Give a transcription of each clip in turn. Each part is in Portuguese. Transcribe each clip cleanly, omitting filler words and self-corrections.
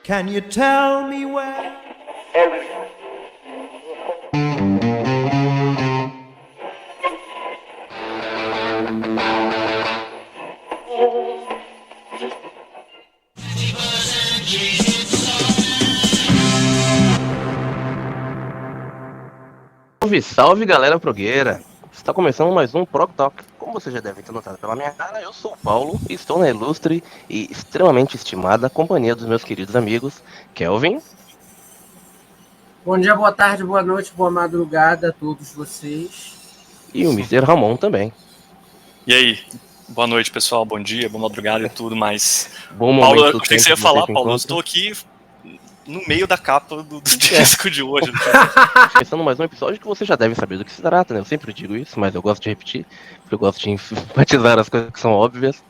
Can you tell me where? Salve, salve galera progueira! Está começando mais um Prog Talk. Como você já deve ter notado pela minha cara, eu sou o Paulo e estou na ilustre e extremamente estimada companhia dos meus queridos amigos Kelvin. Bom dia, boa tarde, boa noite, boa madrugada a todos vocês. E o Mr. Ramon também. E aí, boa noite pessoal, bom dia, boa madrugada e tudo mais. Bom Paulo, momento eu do achei que você ia tempo falar, que Paulo, eu encontra. estou aqui no meio da capa do disco de hoje. Começando mais um episódio que você já deve saber do que se trata, né? Eu sempre digo isso, mas eu gosto de repetir, porque eu gosto de enfatizar as coisas que são óbvias.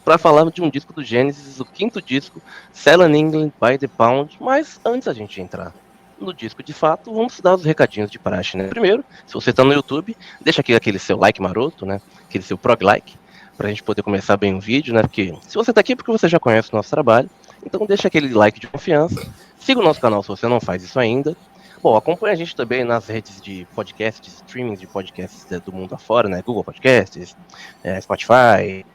Para falar de um disco do Genesis, o quinto disco, Selling England by the Pound. Mas antes a gente entrar no disco de fato, vamos dar os recadinhos de praxe, né? Primeiro, se você tá no YouTube, deixa aqui aquele seu like maroto, né? Aquele seu prog like, pra gente poder começar bem o vídeo, né? Porque se você tá aqui é porque você já conhece o nosso trabalho, então deixa aquele like de confiança. Siga o nosso canal se você não faz isso ainda. Bom, acompanha a gente também nas redes de podcasts, streaming de podcasts do mundo afora, né? Google Podcasts, Spotify,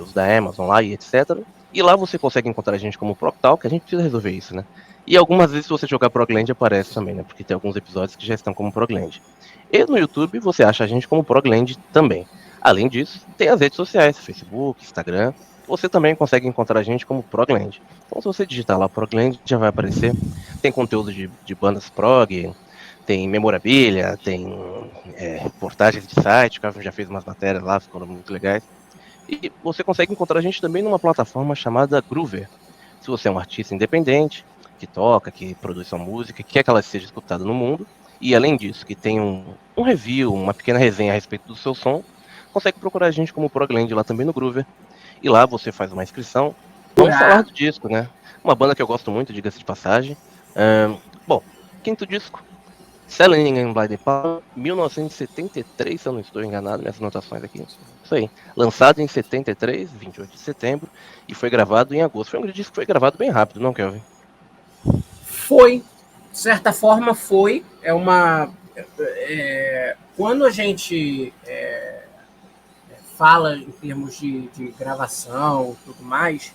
os da Amazon lá e etc. E lá você consegue encontrar a gente como Proctal, que a gente precisa resolver isso, né? E algumas vezes se você jogar Progland aparece também, né? Porque tem alguns episódios que já estão como Progland. E no YouTube você acha a gente como Progland também. Além disso, tem as redes sociais, Facebook, Instagram. Você também consegue encontrar a gente como Progland. Então se você digitar lá Progland, já vai aparecer. Tem conteúdo de bandas prog, tem memorabilia, tem reportagens de site, o Kevin já fez umas matérias lá, ficaram muito legais. E você consegue encontrar a gente também numa plataforma chamada Groover. Se você é um artista independente, que toca, que produz sua música, que quer que ela seja escutada no mundo, e além disso, que tem um review, uma pequena resenha a respeito do seu som, consegue procurar a gente como Progland lá também no Groover. E lá você faz uma inscrição. Vamos falar do disco, né? Uma banda que eu gosto muito, diga-se de passagem. Bom, quinto disco, Selling England by the Pound, 1973, se eu não estou enganado nessas anotações aqui. Isso aí. Lançado em 73, 28 de setembro, e foi gravado em agosto. Foi um disco que foi gravado bem rápido, não, Kelvin? Foi, de certa forma foi. Quando a gente fala em termos de gravação e tudo mais,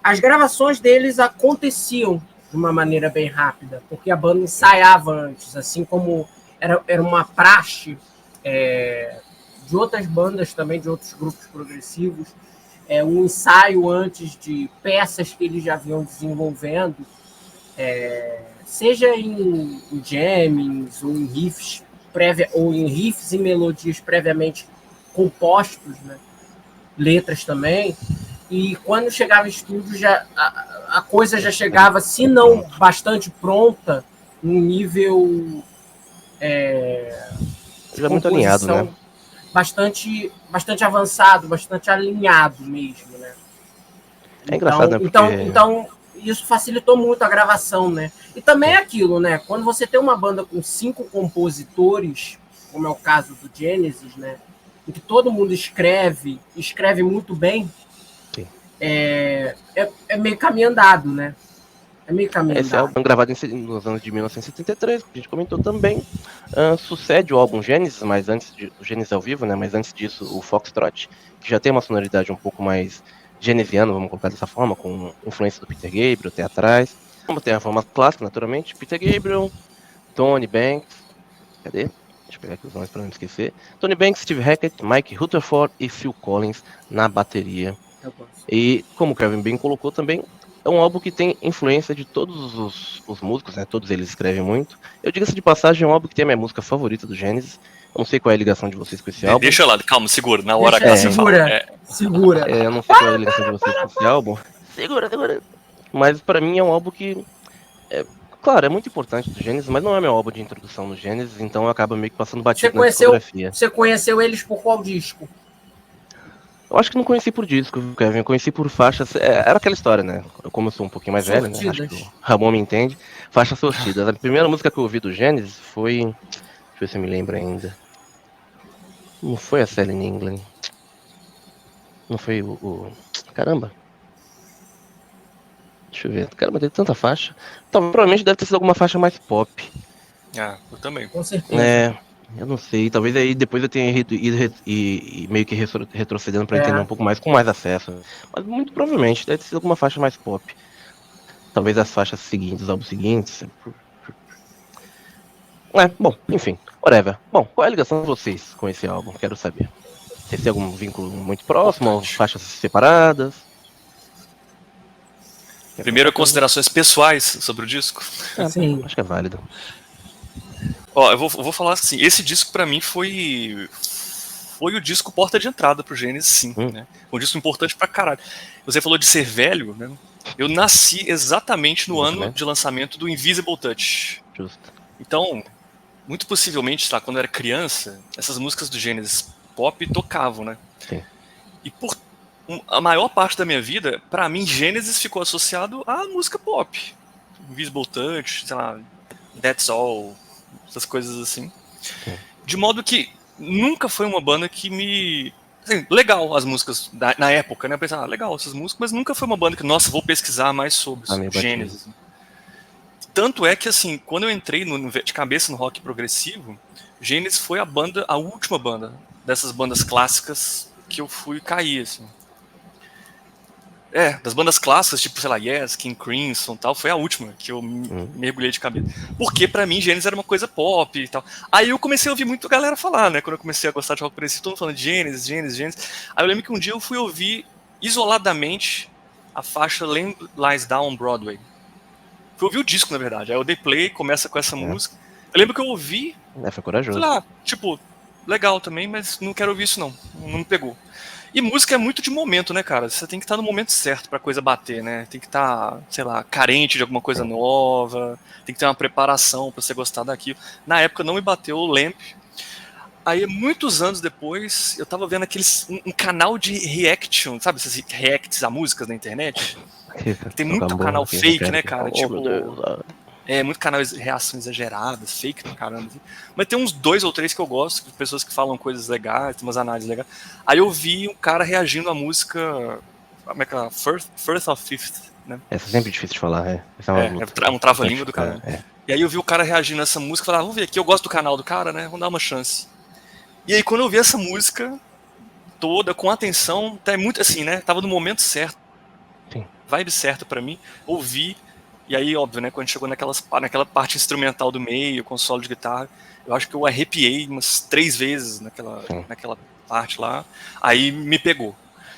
as gravações deles aconteciam de uma maneira bem rápida, porque a banda ensaiava antes, assim como era uma praxe de outras bandas também, de outros grupos progressivos, um ensaio antes de peças que eles já vinham desenvolvendo, seja em jammings ou em riffs e melodias previamente compostos, né? Letras também. E quando chegava em estúdio, a coisa já chegava, se não bastante pronta, num nível de Já muito alinhado, né? bastante avançado, bastante alinhado mesmo, né? É engraçado, né? Porque... Então, isso facilitou muito a gravação, né? E também é aquilo, né? Quando você tem uma banda com 5 compositores, como é o caso do Genesis, né? Em que todo mundo escreve muito bem, é meio caminho andado, né? É meio caminho Esse andado. álbum gravado nos anos de 1973, que a gente comentou também, sucede o álbum Genesis, mas antes o Genesis ao vivo, né? Mas antes disso o Foxtrot, que já tem uma sonoridade um pouco mais genesiana, vamos colocar dessa forma, com influência do Peter Gabriel, teatrais. Vamos ter a forma clássica, naturalmente, Peter Gabriel, Tony Banks, cadê? Deixa eu pegar aqui os nomes para não esquecer. Tony Banks, Steve Hackett, Mike Rutherford e Phil Collins na bateria. E como o Kevin bem colocou também, é um álbum que tem influência de todos os músicos, né? Todos eles escrevem muito. Eu digo-se de passagem, é um álbum que tem a minha música favorita do Genesis. Eu não sei qual é a ligação de vocês com esse álbum. Deixa lá, calma, segura, na hora que você fala. Segura. Eu não sei qual é a ligação de vocês com esse álbum. Segura. Mas pra mim é um álbum que... claro, é muito importante do Genesis, mas não é meu álbum de introdução no Genesis, então eu acabo meio que passando batido na discografia. Você conheceu eles por qual disco? Eu acho que não conheci por disco, Kevin. Eu conheci por faixas. Era aquela história, né? Como eu sou um pouquinho mais velho, né? Acho que o Ramon me entende. Faixas sortidas. A primeira música que eu ouvi do Genesis foi. Deixa eu ver se eu me lembro ainda. Não foi a Selling England. Não foi o. Caramba. Deixa eu ver. Cara, mas tem tanta faixa. Então, provavelmente deve ter sido alguma faixa mais pop. Eu também. Com certeza. Eu não sei. Talvez aí depois eu tenha ido e meio que retrocedendo pra É. entender um pouco mais, com mais acesso. Mas muito provavelmente deve ter sido alguma faixa mais pop. Talvez as faixas seguintes, os álbuns seguintes. Bom, enfim, whatever. Bom, qual é a ligação de vocês com esse álbum? Quero saber. Vocês têm algum vínculo muito próximo, ou Importante. faixas separadas? Primeiro, considerações pessoais sobre o disco. Sim. Acho que é válido. Ó, eu vou falar assim, esse disco pra mim foi o disco porta de entrada pro Genesis, sim, né? Um disco importante pra caralho. Você falou de ser velho, né? Eu nasci exatamente no ano de lançamento do Invisible Touch. Justo. Então, muito possivelmente, quando eu era criança, essas músicas do Genesis pop tocavam, né? Sim. E por a maior parte da minha vida, pra mim, Genesis ficou associado à música pop. Invisible Touch, sei lá, That's All, essas coisas assim. Sim. De modo que nunca foi uma banda que me... Assim, legal as músicas na época, né? Eu pensava, legal essas músicas, mas nunca foi uma banda que, nossa, vou pesquisar mais sobre Genesis. Tanto é que, assim, quando eu entrei de cabeça no rock progressivo, Genesis foi a última banda dessas bandas clássicas que eu fui cair, assim. Das bandas clássicas, tipo, sei lá, Yes, King Crimson e tal, foi a última que eu mergulhei de cabeça. Porque pra mim, Genesis era uma coisa pop e tal. Aí eu comecei a ouvir muito a galera falar, né? Quando eu comecei a gostar de rock progressivo, todo mundo falando de Genesis. Aí eu lembro que um dia eu fui ouvir isoladamente a faixa Lamb Lies Down on Broadway. Fui ouvir o disco, na verdade. Aí eu dei play, começa com essa música. Eu lembro que eu ouvi... Foi corajoso. Falei, tipo, legal também, mas não quero ouvir isso não. Não me pegou. E música é muito de momento, né, cara? Você tem que estar no momento certo pra coisa bater, né? Tem que estar, sei lá, carente de alguma coisa nova, tem que ter uma preparação pra você gostar daquilo. Na época não me bateu o Lamp. Aí, muitos anos depois, eu tava vendo um canal de reaction, sabe? Esses reacts a músicas na internet. Tem muito canal fake, né, cara? Tipo, muito canal de reação exageradas, fake pra caramba. Assim. Mas tem uns 2 ou 3 que eu gosto, de pessoas que falam coisas legais, tem umas análises legais. Aí eu vi um cara reagindo à música, como é que é? First of Fifth, né? Essa é sempre difícil de falar, É um trava-língua do cara. E aí eu vi o cara reagindo a essa música e falei, vamos ver aqui, eu gosto do canal do cara, né? Vamos dar uma chance. E aí quando eu vi essa música toda, com atenção, tá muito assim, né? Tava no momento certo. Sim. Vibe certa pra mim, ouvi. E aí, óbvio, né, quando chegou naquela parte instrumental do meio, com solo de guitarra, eu acho que eu arrepiei umas 3 vezes naquela parte lá, aí me pegou.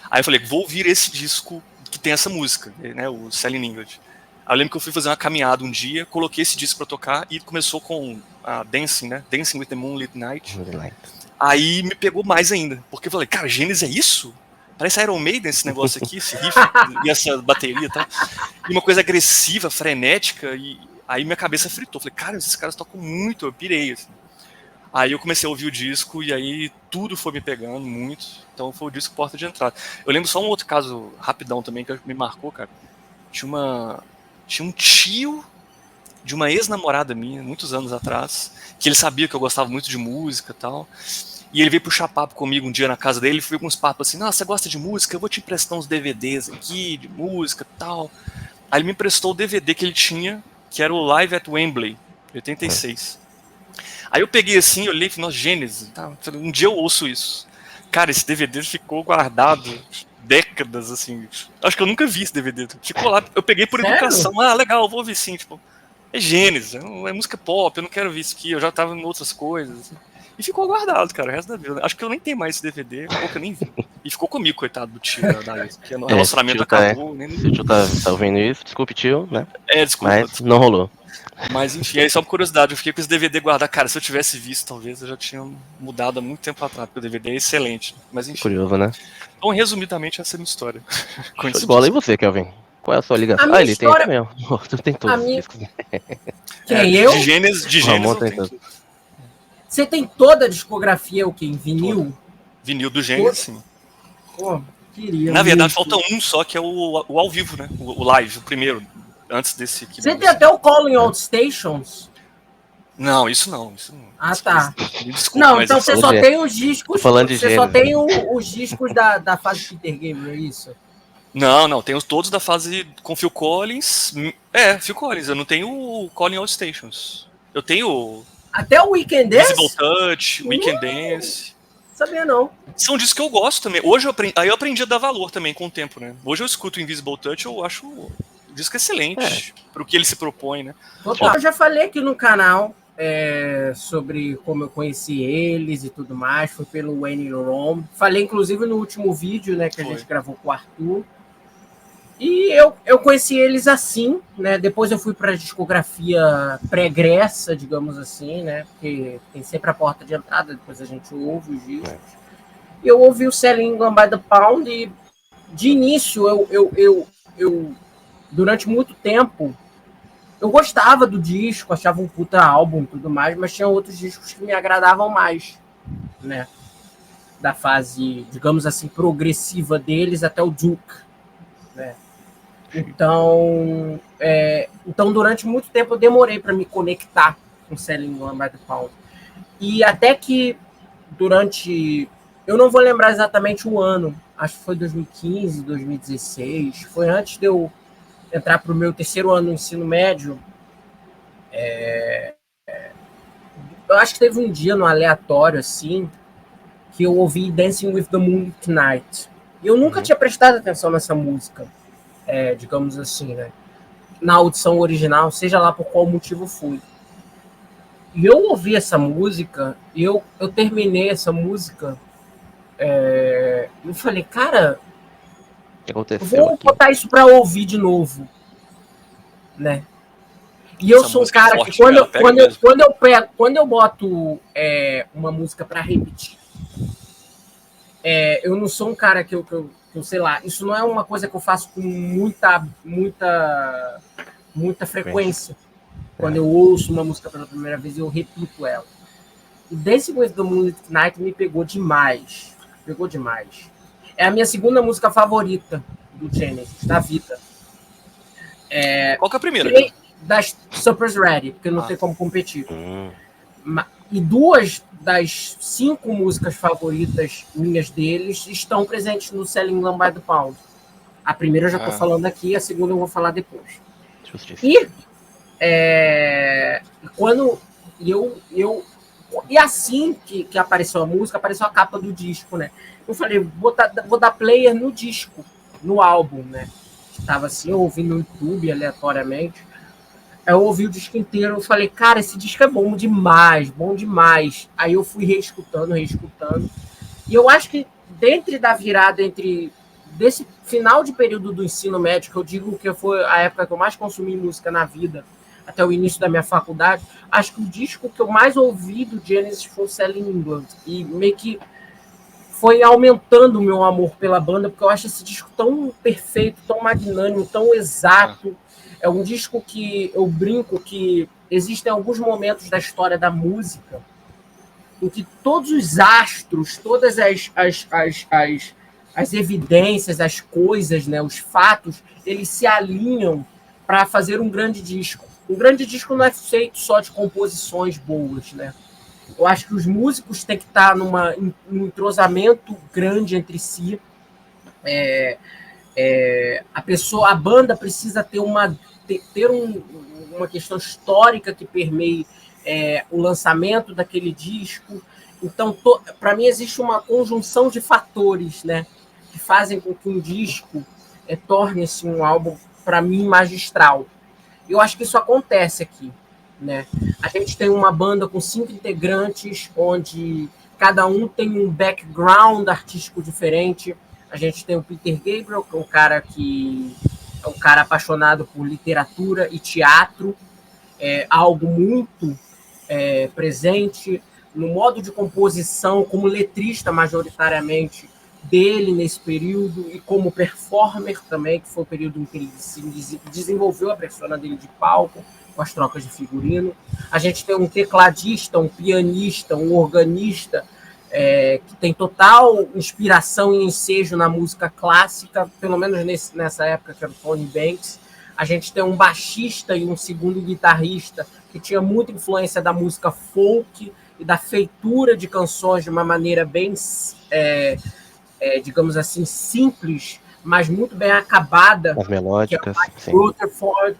Aí eu falei, vou ouvir esse disco que tem essa música, né, o Selling England. Aí eu lembro que eu fui fazer uma caminhada um dia, coloquei esse disco pra tocar e começou com a Dancing, né, Dancing with the Moonlit Night. Aí me pegou mais ainda, porque eu falei, cara, Genesis é isso? Parece Iron Maiden esse negócio aqui, esse riff e essa bateria e tal. E uma coisa agressiva, frenética, e aí minha cabeça fritou. Falei, cara, esses caras tocam muito, eu pirei. Assim. Aí eu comecei a ouvir o disco e aí tudo foi me pegando muito. Então foi o disco porta de entrada. Eu lembro só um outro caso rapidão também que me marcou, cara. Tinha um tio de uma ex-namorada minha, muitos anos atrás, que ele sabia que eu gostava muito de música e tal. E ele veio puxar papo comigo um dia na casa dele, foi com uns papos assim, nossa, você gosta de música? Eu vou te emprestar uns DVDs aqui, de música e tal. Aí ele me emprestou o DVD que ele tinha, que era o Live at Wembley, 86. Aí eu peguei assim, olhei e falei, nossa, Genesis, tá? Um dia eu ouço isso. Cara, esse DVD ficou guardado décadas, assim. Acho que eu nunca vi esse DVD. Ficou lá, eu peguei por educação. Legal, vou ouvir sim, tipo. É Genesis, é música pop, eu não quero ver isso aqui, eu já tava em outras coisas, assim. E ficou guardado, cara, o resto da vida. Acho que eu nem tenho mais esse DVD, porque eu nem vi. E ficou comigo, coitado do tio da ex, porque o relacionamento acabou. Se o tio tá ouvindo isso, desculpe, tio, né? Desculpa. Mas não rolou. Mas enfim, aí só por curiosidade, eu fiquei com esse DVD guardado. Cara, se eu tivesse visto, talvez eu já tinha mudado há muito tempo atrás, porque o DVD é excelente. Mas enfim. Curioso, né? Então, resumidamente, essa é a minha história. Show de bola. E você, Kelvin? Qual é a sua ligação? Ele história... tem também. Tu tem todos os discos. Quem, eu? De Gênesis eu tenho tudo. Você tem toda a discografia, o quê? Em vinil? Vinil do Gênesis, sim. Pô, queria. Na verdade, falta um só, que é o ao vivo, né? O live, o primeiro, antes desse aqui. Você tem até o Calling All Stations? Não, isso não. Tá. Desculpa, não, então você só tem os discos. Falando de você Gênesis, só tem os discos da fase Peter Gabriel, é isso? Não, tenho todos da fase com Phil Collins. Phil Collins, eu não tenho o Calling All Stations. Eu tenho Até o Weekend Visible Dance? Touch, Weekend Dance. Sabia não. São discos que eu gosto também. Hoje eu aprendi a dar valor também com o tempo, né? Hoje eu escuto o Invisible Touch, eu acho o disco excelente pro que ele se propõe, né? Total. Eu já falei aqui no canal sobre como eu conheci eles e tudo mais. Foi pelo Wayne Rom. Falei, inclusive, no último vídeo, né, que a gente gravou com o Arthur. E eu conheci eles assim, né? Depois eu fui para a discografia pregressa, digamos assim, né? Porque tem sempre a porta de entrada, depois a gente ouve os discos. E eu ouvi o Selling England by the Pound e, de início, eu durante muito tempo, eu gostava do disco, achava um puta álbum e tudo mais, mas tinha outros discos que me agradavam mais, né? Da fase, digamos assim, progressiva deles até o Duke, né? Então, durante muito tempo eu demorei para me conectar com Selling England by the Pound. E até que durante... Eu não vou lembrar exatamente o ano, acho que foi 2015, 2016, foi antes de eu entrar para o meu terceiro ano no ensino médio. Eu acho que teve um dia no aleatório, assim, que eu ouvi Dancing with the Moon Tonight. E eu nunca tinha prestado atenção nessa música, digamos assim, né? Na audição original, seja lá por qual motivo fui. E eu ouvi essa música, e eu terminei essa música, eu falei, cara, O que aconteceu vou aqui? botar isso para ouvir de novo, né? E eu sou um cara que quando eu boto uma música para repetir, eu não sou um cara que eu sei lá, isso não é uma coisa que eu faço com muita frequência. Quando eu ouço uma música pela primeira vez, eu repito ela. E Dancing with the Moonlit Night me pegou demais. Pegou demais. É a minha segunda música favorita do Genesis, da vida. Qual que é a primeira? Das Supper's Ready, porque não tem como competir. E 2 das 5 músicas favoritas minhas deles estão presentes no Selling England by the Pound. A primeira eu já estou falando aqui, a segunda eu vou falar depois. Justiça. E assim que apareceu a música, apareceu a capa do disco, né? Eu falei, vou dar player no disco, no álbum, né? Estava assim, eu ouvi no YouTube aleatoriamente. Eu ouvi o disco inteiro, eu falei, cara, esse disco é bom demais, bom demais. Aí eu fui reescutando. E eu acho que dentro da virada desse final de período do ensino médio, que eu digo que foi a época que eu mais consumi música na vida, até o início da minha faculdade, acho que o disco que eu mais ouvi do Genesis foi o Selling England. E meio que foi aumentando o meu amor pela banda, porque eu acho esse disco tão perfeito, tão magnânimo, tão exato. É um disco que eu brinco que existem alguns momentos da história da música em que todos os astros, todas as evidências, as coisas, né, os fatos, eles se alinham para fazer um grande disco. Um grande disco não é feito só de composições boas, né? Eu acho que os músicos têm que estar num entrosamento grande entre si. A banda precisa ter uma questão histórica que permeie o lançamento daquele disco. Então, para mim, existe uma conjunção de fatores, né, que fazem com que um disco torne-se um álbum, para mim, magistral. Eu acho que isso acontece aqui, né? A gente tem uma banda com 5 integrantes, onde cada um tem um background artístico diferente. A gente tem o Peter Gabriel, que é um cara apaixonado por literatura e teatro, algo muito presente no modo de composição, como letrista majoritariamente dele nesse período, e como performer também, que foi o período em que ele desenvolveu a persona dele de palco, com as trocas de figurino. A gente tem um tecladista, um pianista, um organista, que tem total inspiração e ensejo na música clássica, pelo menos nessa época, que era o Tony Banks. A gente tem um baixista e um segundo guitarrista que tinha muita influência da música folk e da feitura de canções de uma maneira bem, digamos assim, simples, mas muito bem acabada, As melódicas, sim. Rutherford.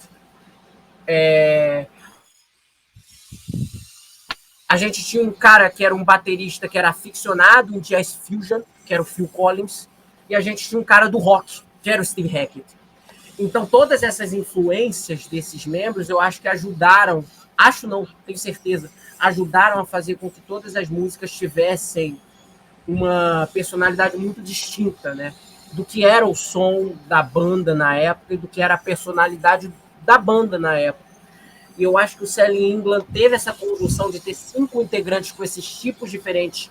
A gente tinha um cara que era um baterista que era aficionado em jazz fusion, que era o Phil Collins, e a gente tinha um cara do rock, que era o Steve Hackett. Então, todas essas influências desses membros, eu acho que ajudaram, acho não, tenho certeza, ajudaram a fazer com que todas as músicas tivessem uma personalidade muito distinta, né? Do que era o som da banda na época e do que era a personalidade da banda na época. E eu acho que o Selling England teve essa conjunção de ter 5 integrantes com esses tipos diferentes,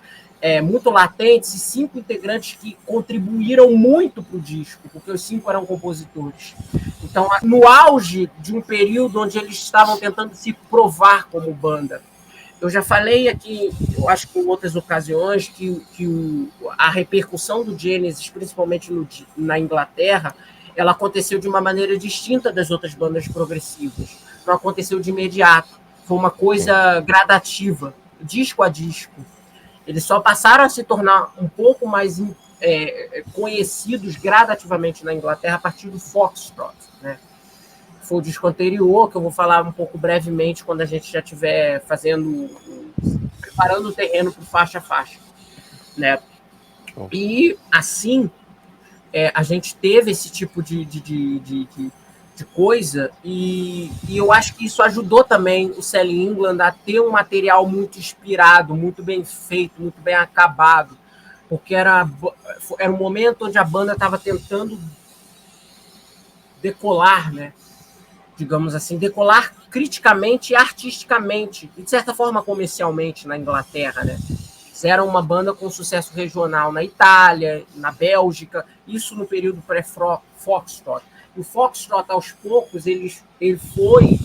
muito latentes, e 5 integrantes que contribuíram muito para o disco, porque os 5 eram compositores. Então, no auge de um período onde eles estavam tentando se provar como banda. Eu já falei aqui, eu acho que em outras ocasiões, que a repercussão do Genesis, principalmente na Inglaterra, ela aconteceu de uma maneira distinta das outras bandas progressivas. Não aconteceu de imediato. Foi uma coisa gradativa, disco a disco. Eles só passaram a se tornar um pouco mais conhecidos gradativamente na Inglaterra a partir do Foxtrot, né? Foi o disco anterior, que eu vou falar um pouco brevemente quando a gente já estiver preparando o terreno para faixa a faixa, né? E assim, a gente teve esse tipo de coisa, e eu acho que isso ajudou também o Selling England a ter um material muito inspirado, muito bem feito, muito bem acabado, porque era um momento onde a banda estava tentando decolar, né? Digamos assim, decolar criticamente e artisticamente, e de certa forma comercialmente na Inglaterra, né? Eles eram uma banda com sucesso regional na Itália, na Bélgica, isso no período pré-Foxtrot. E o Foxtrot, aos poucos, ele foi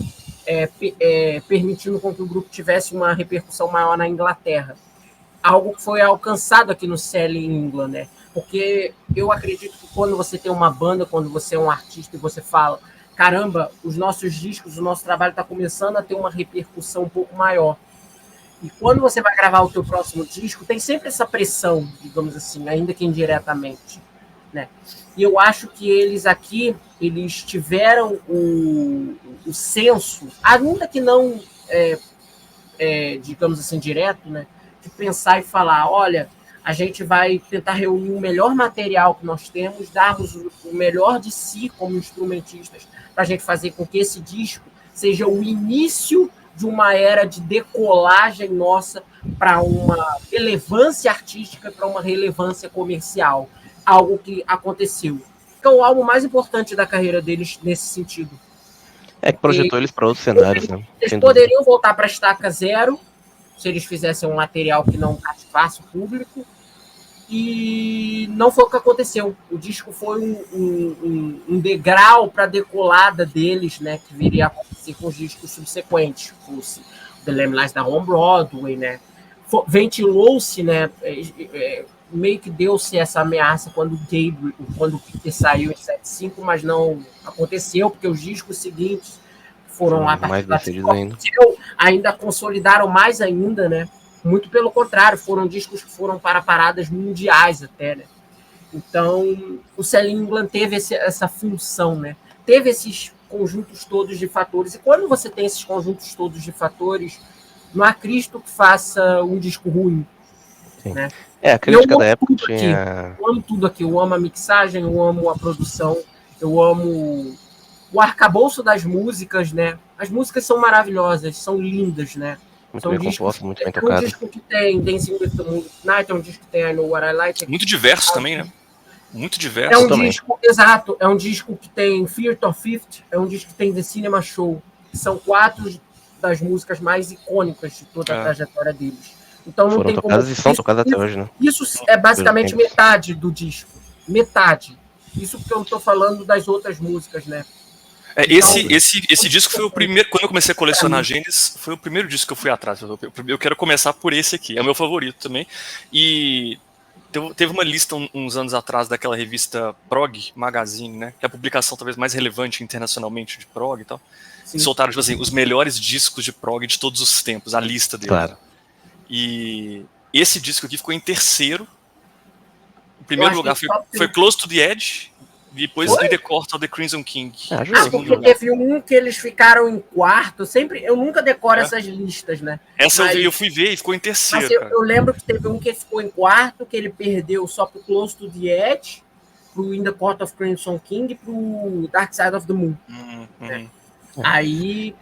permitindo com que o grupo tivesse uma repercussão maior na Inglaterra. Algo que foi alcançado aqui no Selling England, né? Porque eu acredito que quando você tem uma banda, quando você é um artista e você fala, caramba, os nossos discos, o nosso trabalho está começando a ter uma repercussão um pouco maior. E quando você vai gravar o teu próximo disco, tem sempre essa pressão, digamos assim, ainda que indiretamente, né? E eu acho que eles aqui, eles tiveram o senso, ainda que não, digamos assim, direto, né? De pensar e falar, olha, a gente vai tentar reunir o melhor material que nós temos, darmos o melhor de si como instrumentistas, para a gente fazer com que esse disco seja o início de uma era de decolagem nossa para uma relevância artística, para uma relevância comercial. Algo que aconteceu. Que é o álbum mais importante da carreira deles nesse sentido. Que projetou eles para outros cenários, né? Eles poderiam voltar para a estaca zero, se eles fizessem um material que não cativasse o público, e não foi o que aconteceu. O disco foi um degrau para a decolada deles, né, que viria a acontecer com os discos subsequentes, como The Lamb Lies Down on Broadway, né? Ventilou-se, né, meio que deu-se essa ameaça quando o Peter saiu em 75, mas não aconteceu, porque os discos seguintes foram lá mais decididos ainda consolidaram mais ainda, né? Muito pelo contrário, foram discos que foram para paradas mundiais até, né? Então, o Selling England teve essa função, né? Teve esses conjuntos todos de fatores, e quando você tem esses conjuntos todos de fatores, não há Cristo que faça um disco ruim. Sim. Né? A crítica da época tinha... Eu amo tudo aqui, eu amo a mixagem, eu amo a produção, eu amo o arcabouço das músicas, né? As músicas são maravilhosas, são lindas, né? Muito bem composto, muito bem tocado. É um disco que tem Dancing with the Moon Night, é um disco que tem I Know What I Like. Muito diverso também, né? Muito diverso. É um disco, exato, é um disco que tem Fear of Fifth, é um disco que tem The Cinema Show, que são 4 das músicas mais icônicas de toda a trajetória deles. Então não foram tem tocadas como... e são tocadas até hoje, né? Isso é basicamente metade do disco. Metade. Isso porque eu não estou falando das outras músicas, né? Esse disco foi o primeiro, quando eu comecei a colecionar Genesis, foi o primeiro disco que eu fui atrás. Eu quero começar por esse aqui, é o meu favorito também. E teve uma lista uns anos atrás daquela revista Prog Magazine, né? Que é a publicação talvez mais relevante internacionalmente de prog e tal. Sim. Soltaram, tipo assim, os melhores discos de prog de todos os tempos, a lista deles. Claro. E esse disco aqui ficou em terceiro. O primeiro lugar foi Close to the Edge, Depois Foi? In the Court of the Crimson King. Ah, Ah, justo. porque teve um que eles ficaram em quarto. Eu nunca decoro É. essas listas, né? Essa Mas- eu fui ver e ficou em Mas terceiro, cara. eu lembro que teve um que ficou em quarto, que ele perdeu só pro Close to the Edge, pro In the Court of Crimson King e pro Dark Side of the Moon. Aí,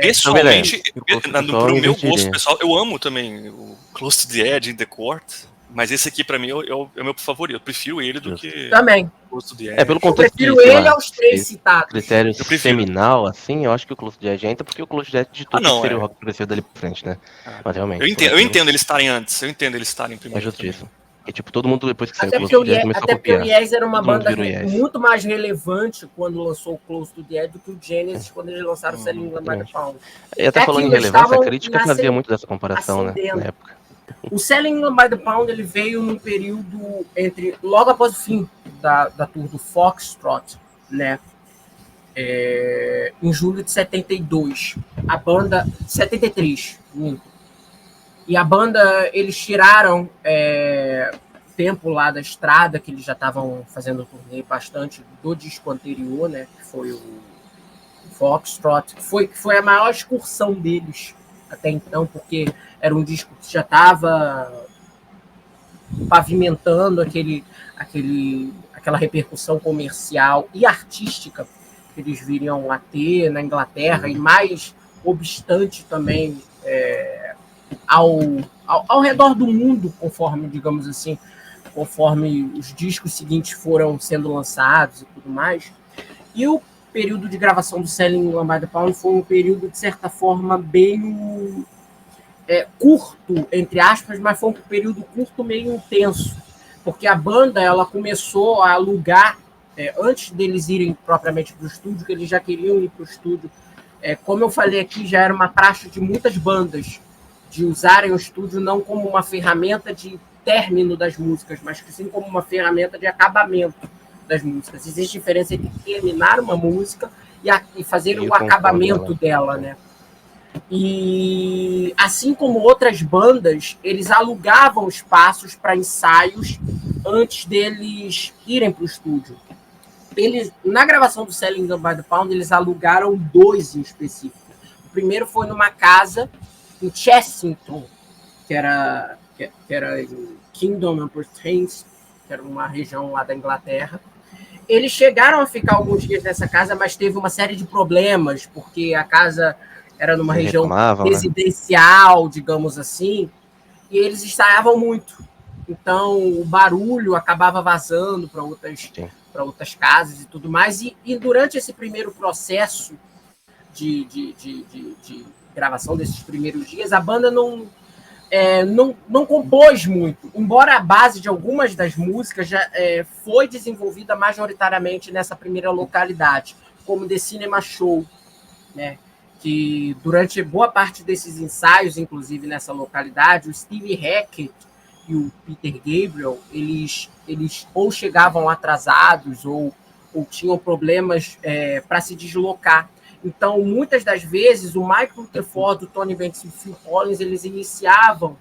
Pessoalmente, pessoal, pro eu meu gosto invertiria. pessoal, eu amo também o Close to the Edge, In the Court, mas esse aqui pra mim é o meu favorito. Eu prefiro ele do Justo. que também. Close to the É, Edge. pelo Eu contexto de, prefiro sei ele lá, aos três citados. critério Eu prefiro. seminal, assim, eu acho que o Close to the Edge entra, porque o Close to the Edge ditou não, que seria é. o rock progressivo dali pra frente, né? Ah, Mas realmente, eu entendo eles estarem antes, eu entendo eles estarem é primeiro. justo também. disso. E, tipo, todo mundo, depois que saiu o Até Close porque, to the Edge, começou a até porque o copiar. Yes era uma Todo mundo banda virou Yes. muito mais relevante quando lançou o Close to the Edge do que o Genesis quando eles lançaram o Selling by the Pound. E até É falando em aquilo, eles relevância, a estavam crítica fazia muito dessa comparação, né? ascendendo. Na época. O Selling by the Pound ele veio num período logo após o fim da tour do Foxtrot, né? Em julho de 72. A banda. 73. E a banda, eles tiraram tempo lá da estrada, que eles já estavam fazendo turnê bastante do disco anterior, né? Que foi o Foxtrot, que foi a maior excursão deles até então, porque era um disco que já estava pavimentando aquela repercussão comercial e artística que eles viriam a ter na Inglaterra, e mais obstante também ao redor do mundo, conforme, digamos assim, conforme os discos seguintes foram sendo lançados e tudo mais. E o período de gravação do Selling by the Pound foi um período, de certa forma, bem curto, entre aspas, mas foi um período curto meio intenso, porque a banda ela começou a alugar, antes deles irem propriamente para o estúdio, que eles já queriam ir para o estúdio. Como eu falei aqui, já era uma praxe de muitas bandas de usarem o estúdio não como uma ferramenta de término das músicas, mas sim como uma ferramenta de acabamento das músicas. Existe diferença entre terminar uma música e fazer o acabamento dela, né? E assim como outras bandas, eles alugavam espaços para ensaios antes deles irem para o estúdio. Na gravação do Selling by the Pound, eles alugaram 2 em específico. O primeiro foi numa casa em Chessington, que era em Kingdom upon Thames, que era uma região lá da Inglaterra. Eles chegaram a ficar alguns dias nessa casa, mas teve uma série de problemas, porque a casa era numa região residencial, né? Digamos assim, e eles ensaiavam muito. Então, o barulho acabava vazando para outras casas e tudo mais. E durante esse primeiro processo de gravação desses primeiros dias, a banda não compôs muito, embora a base de algumas das músicas já foi desenvolvida majoritariamente nessa primeira localidade, como The Cinema Show, né? Que durante boa parte desses ensaios, inclusive nessa localidade, o Steve Hackett e o Peter Gabriel, eles ou chegavam atrasados ou tinham problemas para se deslocar. Então, muitas das vezes, o Mike Rutherford, o Tony Banks e o Phil Collins, eles iniciavam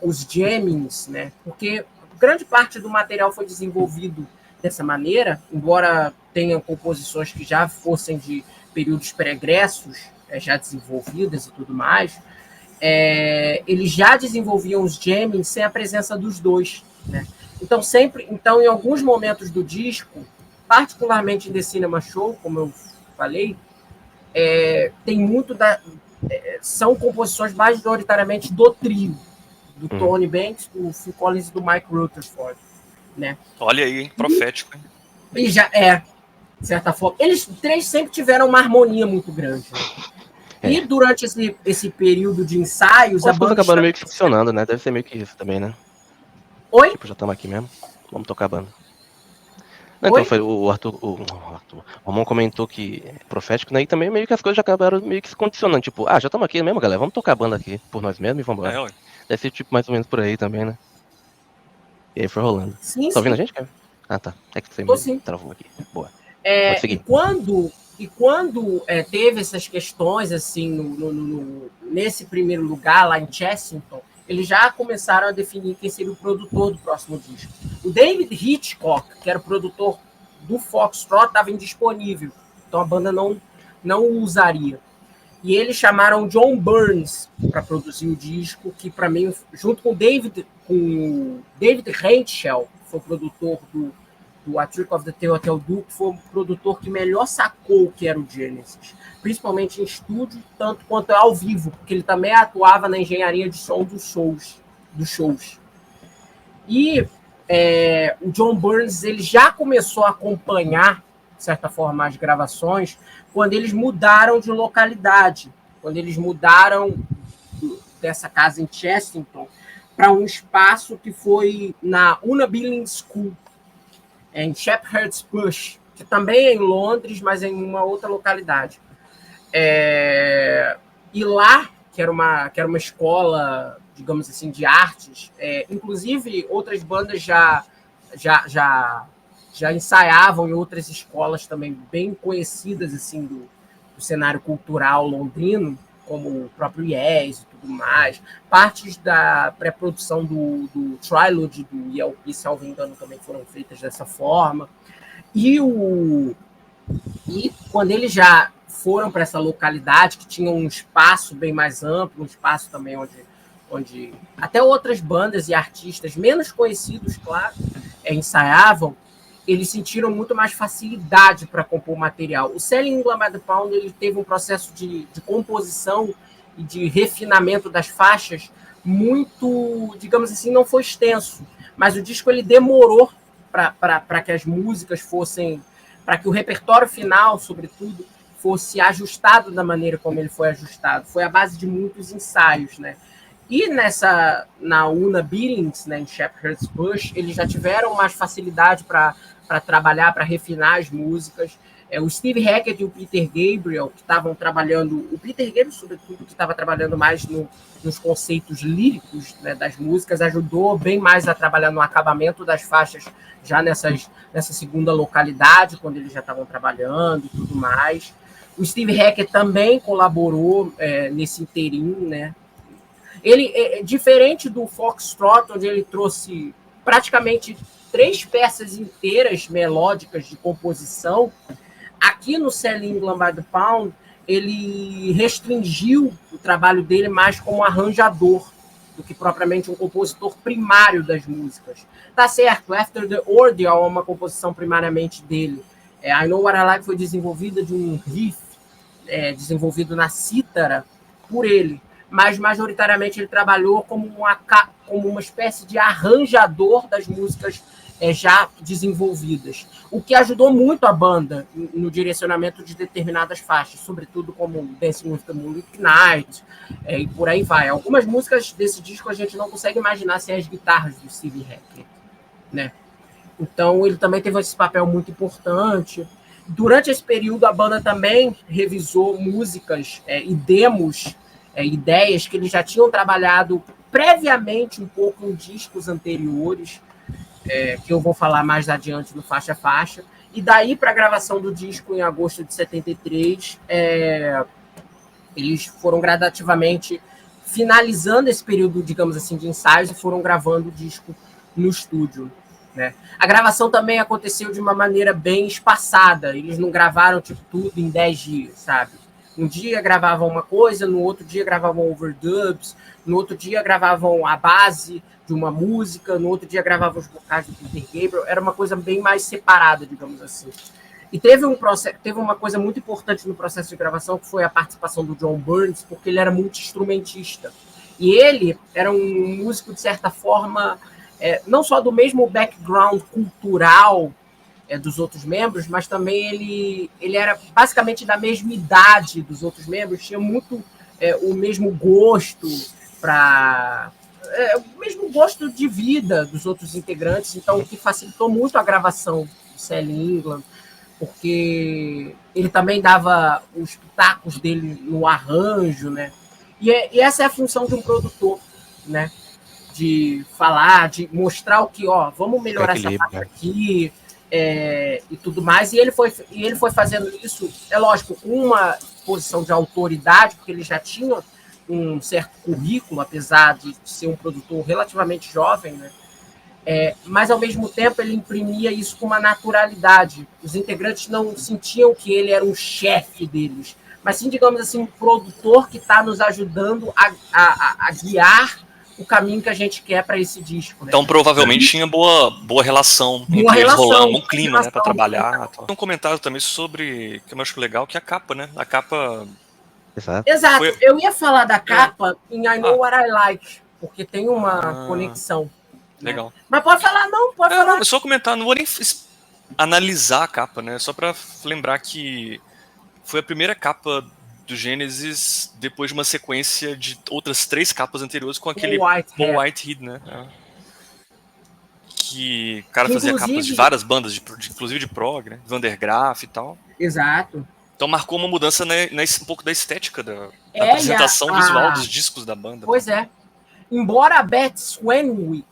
os jammings, né? Porque grande parte do material foi desenvolvido dessa maneira, embora tenham composições que já fossem de períodos pregressos, já desenvolvidas e tudo mais, eles já desenvolviam os jammings sem a presença dos dois, né? Então, em alguns momentos do disco, particularmente em The Cinema Show, como eu falei, tem muito são composições majoritariamente do trio, do Tony Banks, do Phil Collins e do Mike Rutherford, né? Olha aí, hein? Profético, hein? E já de certa forma, eles 3 sempre tiveram uma harmonia muito grande, né? E durante esse período de ensaios, a banda acabaram meio que funcionando, né? Deve ser meio que isso também, né? Oi? Tipo, já estamos aqui mesmo. Vamos tocar a banda. Não, então foi o Romão comentou que é profético, né? E também meio que as coisas já acabaram meio que se condicionando. Tipo, já estamos aqui mesmo, galera. Vamos tocar a banda aqui por nós mesmos e vamos embora. Deve ser tipo mais ou menos por aí também, né? E aí foi rolando. Sim, tá ouvindo a gente, cara? Tá. É que você travou aqui. Boa. Pode seguir. E quando teve essas questões, assim, nesse primeiro lugar, lá em Chessington, eles já começaram a definir quem seria o produtor do próximo disco. O David Hitchcock, que era o produtor do Foxtrot estava indisponível, então a banda não o usaria. E eles chamaram John Burns para produzir o disco, que para mim, junto com o David Rentschel, que foi o produtor do A Trick of the Tail Hotel Duke, foi o produtor que melhor sacou o que era o Genesis, principalmente em estúdio, tanto quanto ao vivo, porque ele também atuava na engenharia de som dos shows. E o John Burns ele já começou a acompanhar, de certa forma, as gravações, quando eles mudaram de localidade, quando eles mudaram dessa casa em Chessington para um espaço que foi na Una Building School, em Shepherd's Bush, que também é em Londres, mas é em uma outra localidade. E lá, que era uma escola, digamos assim, de artes, inclusive outras bandas já ensaiavam em outras escolas também bem conhecidas assim do cenário cultural londrino, como o próprio Yes e tudo mais. Partes da pré-produção do Trilogy do ELP, se não me engano, também foram feitas dessa forma. E quando eles já foram para essa localidade, que tinha um espaço bem mais amplo, um espaço também onde até outras bandas e artistas menos conhecidos, claro, ensaiavam, eles sentiram muito mais facilidade para compor material. O Selling England by the Pound ele teve um processo de composição e de refinamento das faixas muito, digamos assim, não foi extenso, mas o disco ele demorou para que as músicas fossem, para que o repertório final, sobretudo, fosse ajustado da maneira como ele foi ajustado. Foi à base de muitos ensaios, né? E na Una Billings, né, em Shepherd's Bush, eles já tiveram mais facilidade para trabalhar, para refinar as músicas. O Steve Hackett e o Peter Gabriel, que estavam trabalhando, o Peter Gabriel, sobretudo, que estava trabalhando mais nos conceitos líricos, né, das músicas, ajudou bem mais a trabalhar no acabamento das faixas já nessa segunda localidade, quando eles já estavam trabalhando e tudo mais. O Steve Hackett também colaborou nesse inteirinho, né? Ele, diferente do Foxtrot, onde ele trouxe praticamente 3 peças inteiras melódicas de composição, aqui no Selling England by the Pound, ele restringiu o trabalho dele mais como arranjador do que propriamente um compositor primário das músicas. Tá certo, After the Ordeal é uma composição primariamente dele. I Know What I Like foi desenvolvida de um riff desenvolvido na cítara por ele, mas majoritariamente ele trabalhou como uma espécie de arranjador das músicas já desenvolvidas, o que ajudou muito a banda no direcionamento de determinadas faixas, sobretudo como Dancing with the Moonlit Knight, e por aí vai. Algumas músicas desse disco a gente não consegue imaginar sem as guitarras do Steve Hackett, né? Então ele também teve esse papel muito importante. Durante esse período a banda também revisou músicas e demos, ideias que eles já tinham trabalhado previamente um pouco em discos anteriores, que eu vou falar mais adiante no Faixa a Faixa. E daí para a gravação do disco em agosto de 73, eles foram gradativamente finalizando esse período, digamos assim, de ensaios e foram gravando o disco no estúdio, né? A gravação também aconteceu de uma maneira bem espaçada. Eles não gravaram tipo, tudo em 10 dias, sabe? Um dia gravavam uma coisa, no outro dia gravavam overdubs, no outro dia gravavam a base de uma música, no outro dia gravavam os vocais do Peter Gabriel. Era uma coisa bem mais separada, digamos assim. E teve uma coisa muito importante no processo de gravação, que foi a participação do John Burns, porque ele era multi-instrumentista. E ele era um músico, de certa forma, não só do mesmo background cultural dos outros membros, mas também ele era basicamente da mesma idade dos outros membros, tinha muito o mesmo gosto o mesmo gosto de vida dos outros integrantes, então o que facilitou muito a gravação do Selling England, porque ele também dava os pitacos dele no arranjo, né? E essa é a função de um produtor, né? De falar, de mostrar o que, vamos melhorar essa parte aqui, e tudo mais. E ele foi fazendo isso, é lógico, com uma posição de autoridade, porque ele já tinha um certo currículo, apesar de ser um produtor relativamente jovem, né? Mas ao mesmo tempo ele imprimia isso com uma naturalidade. Os integrantes não sentiam que ele era um chefe deles, mas sim, digamos assim, um produtor que está nos ajudando a guiar o caminho que a gente quer para esse disco. Né? Então provavelmente tinha boa relação entre eles, rolando um clima, né, para trabalhar. Tal. Tem um comentário também sobre, que eu acho legal, que é a capa, né? A capa... Exato. Foi... Eu ia falar da capa em I Know What I Like, porque tem uma conexão. Legal. Né? Mas pode falar, não, pode falar. Não, só comentar, não vou nem analisar a capa, né? Só para lembrar que foi a primeira capa do Genesis depois de uma sequência de outras 3 capas anteriores com aquele Paul Whitehead, né? Que o cara fazia capas de várias bandas, inclusive de prog, né? Van der Graaf e tal. Exato. Então marcou uma mudança um pouco da estética, da apresentação visual dos discos da banda. Pois é. Embora a Beth Swanwick,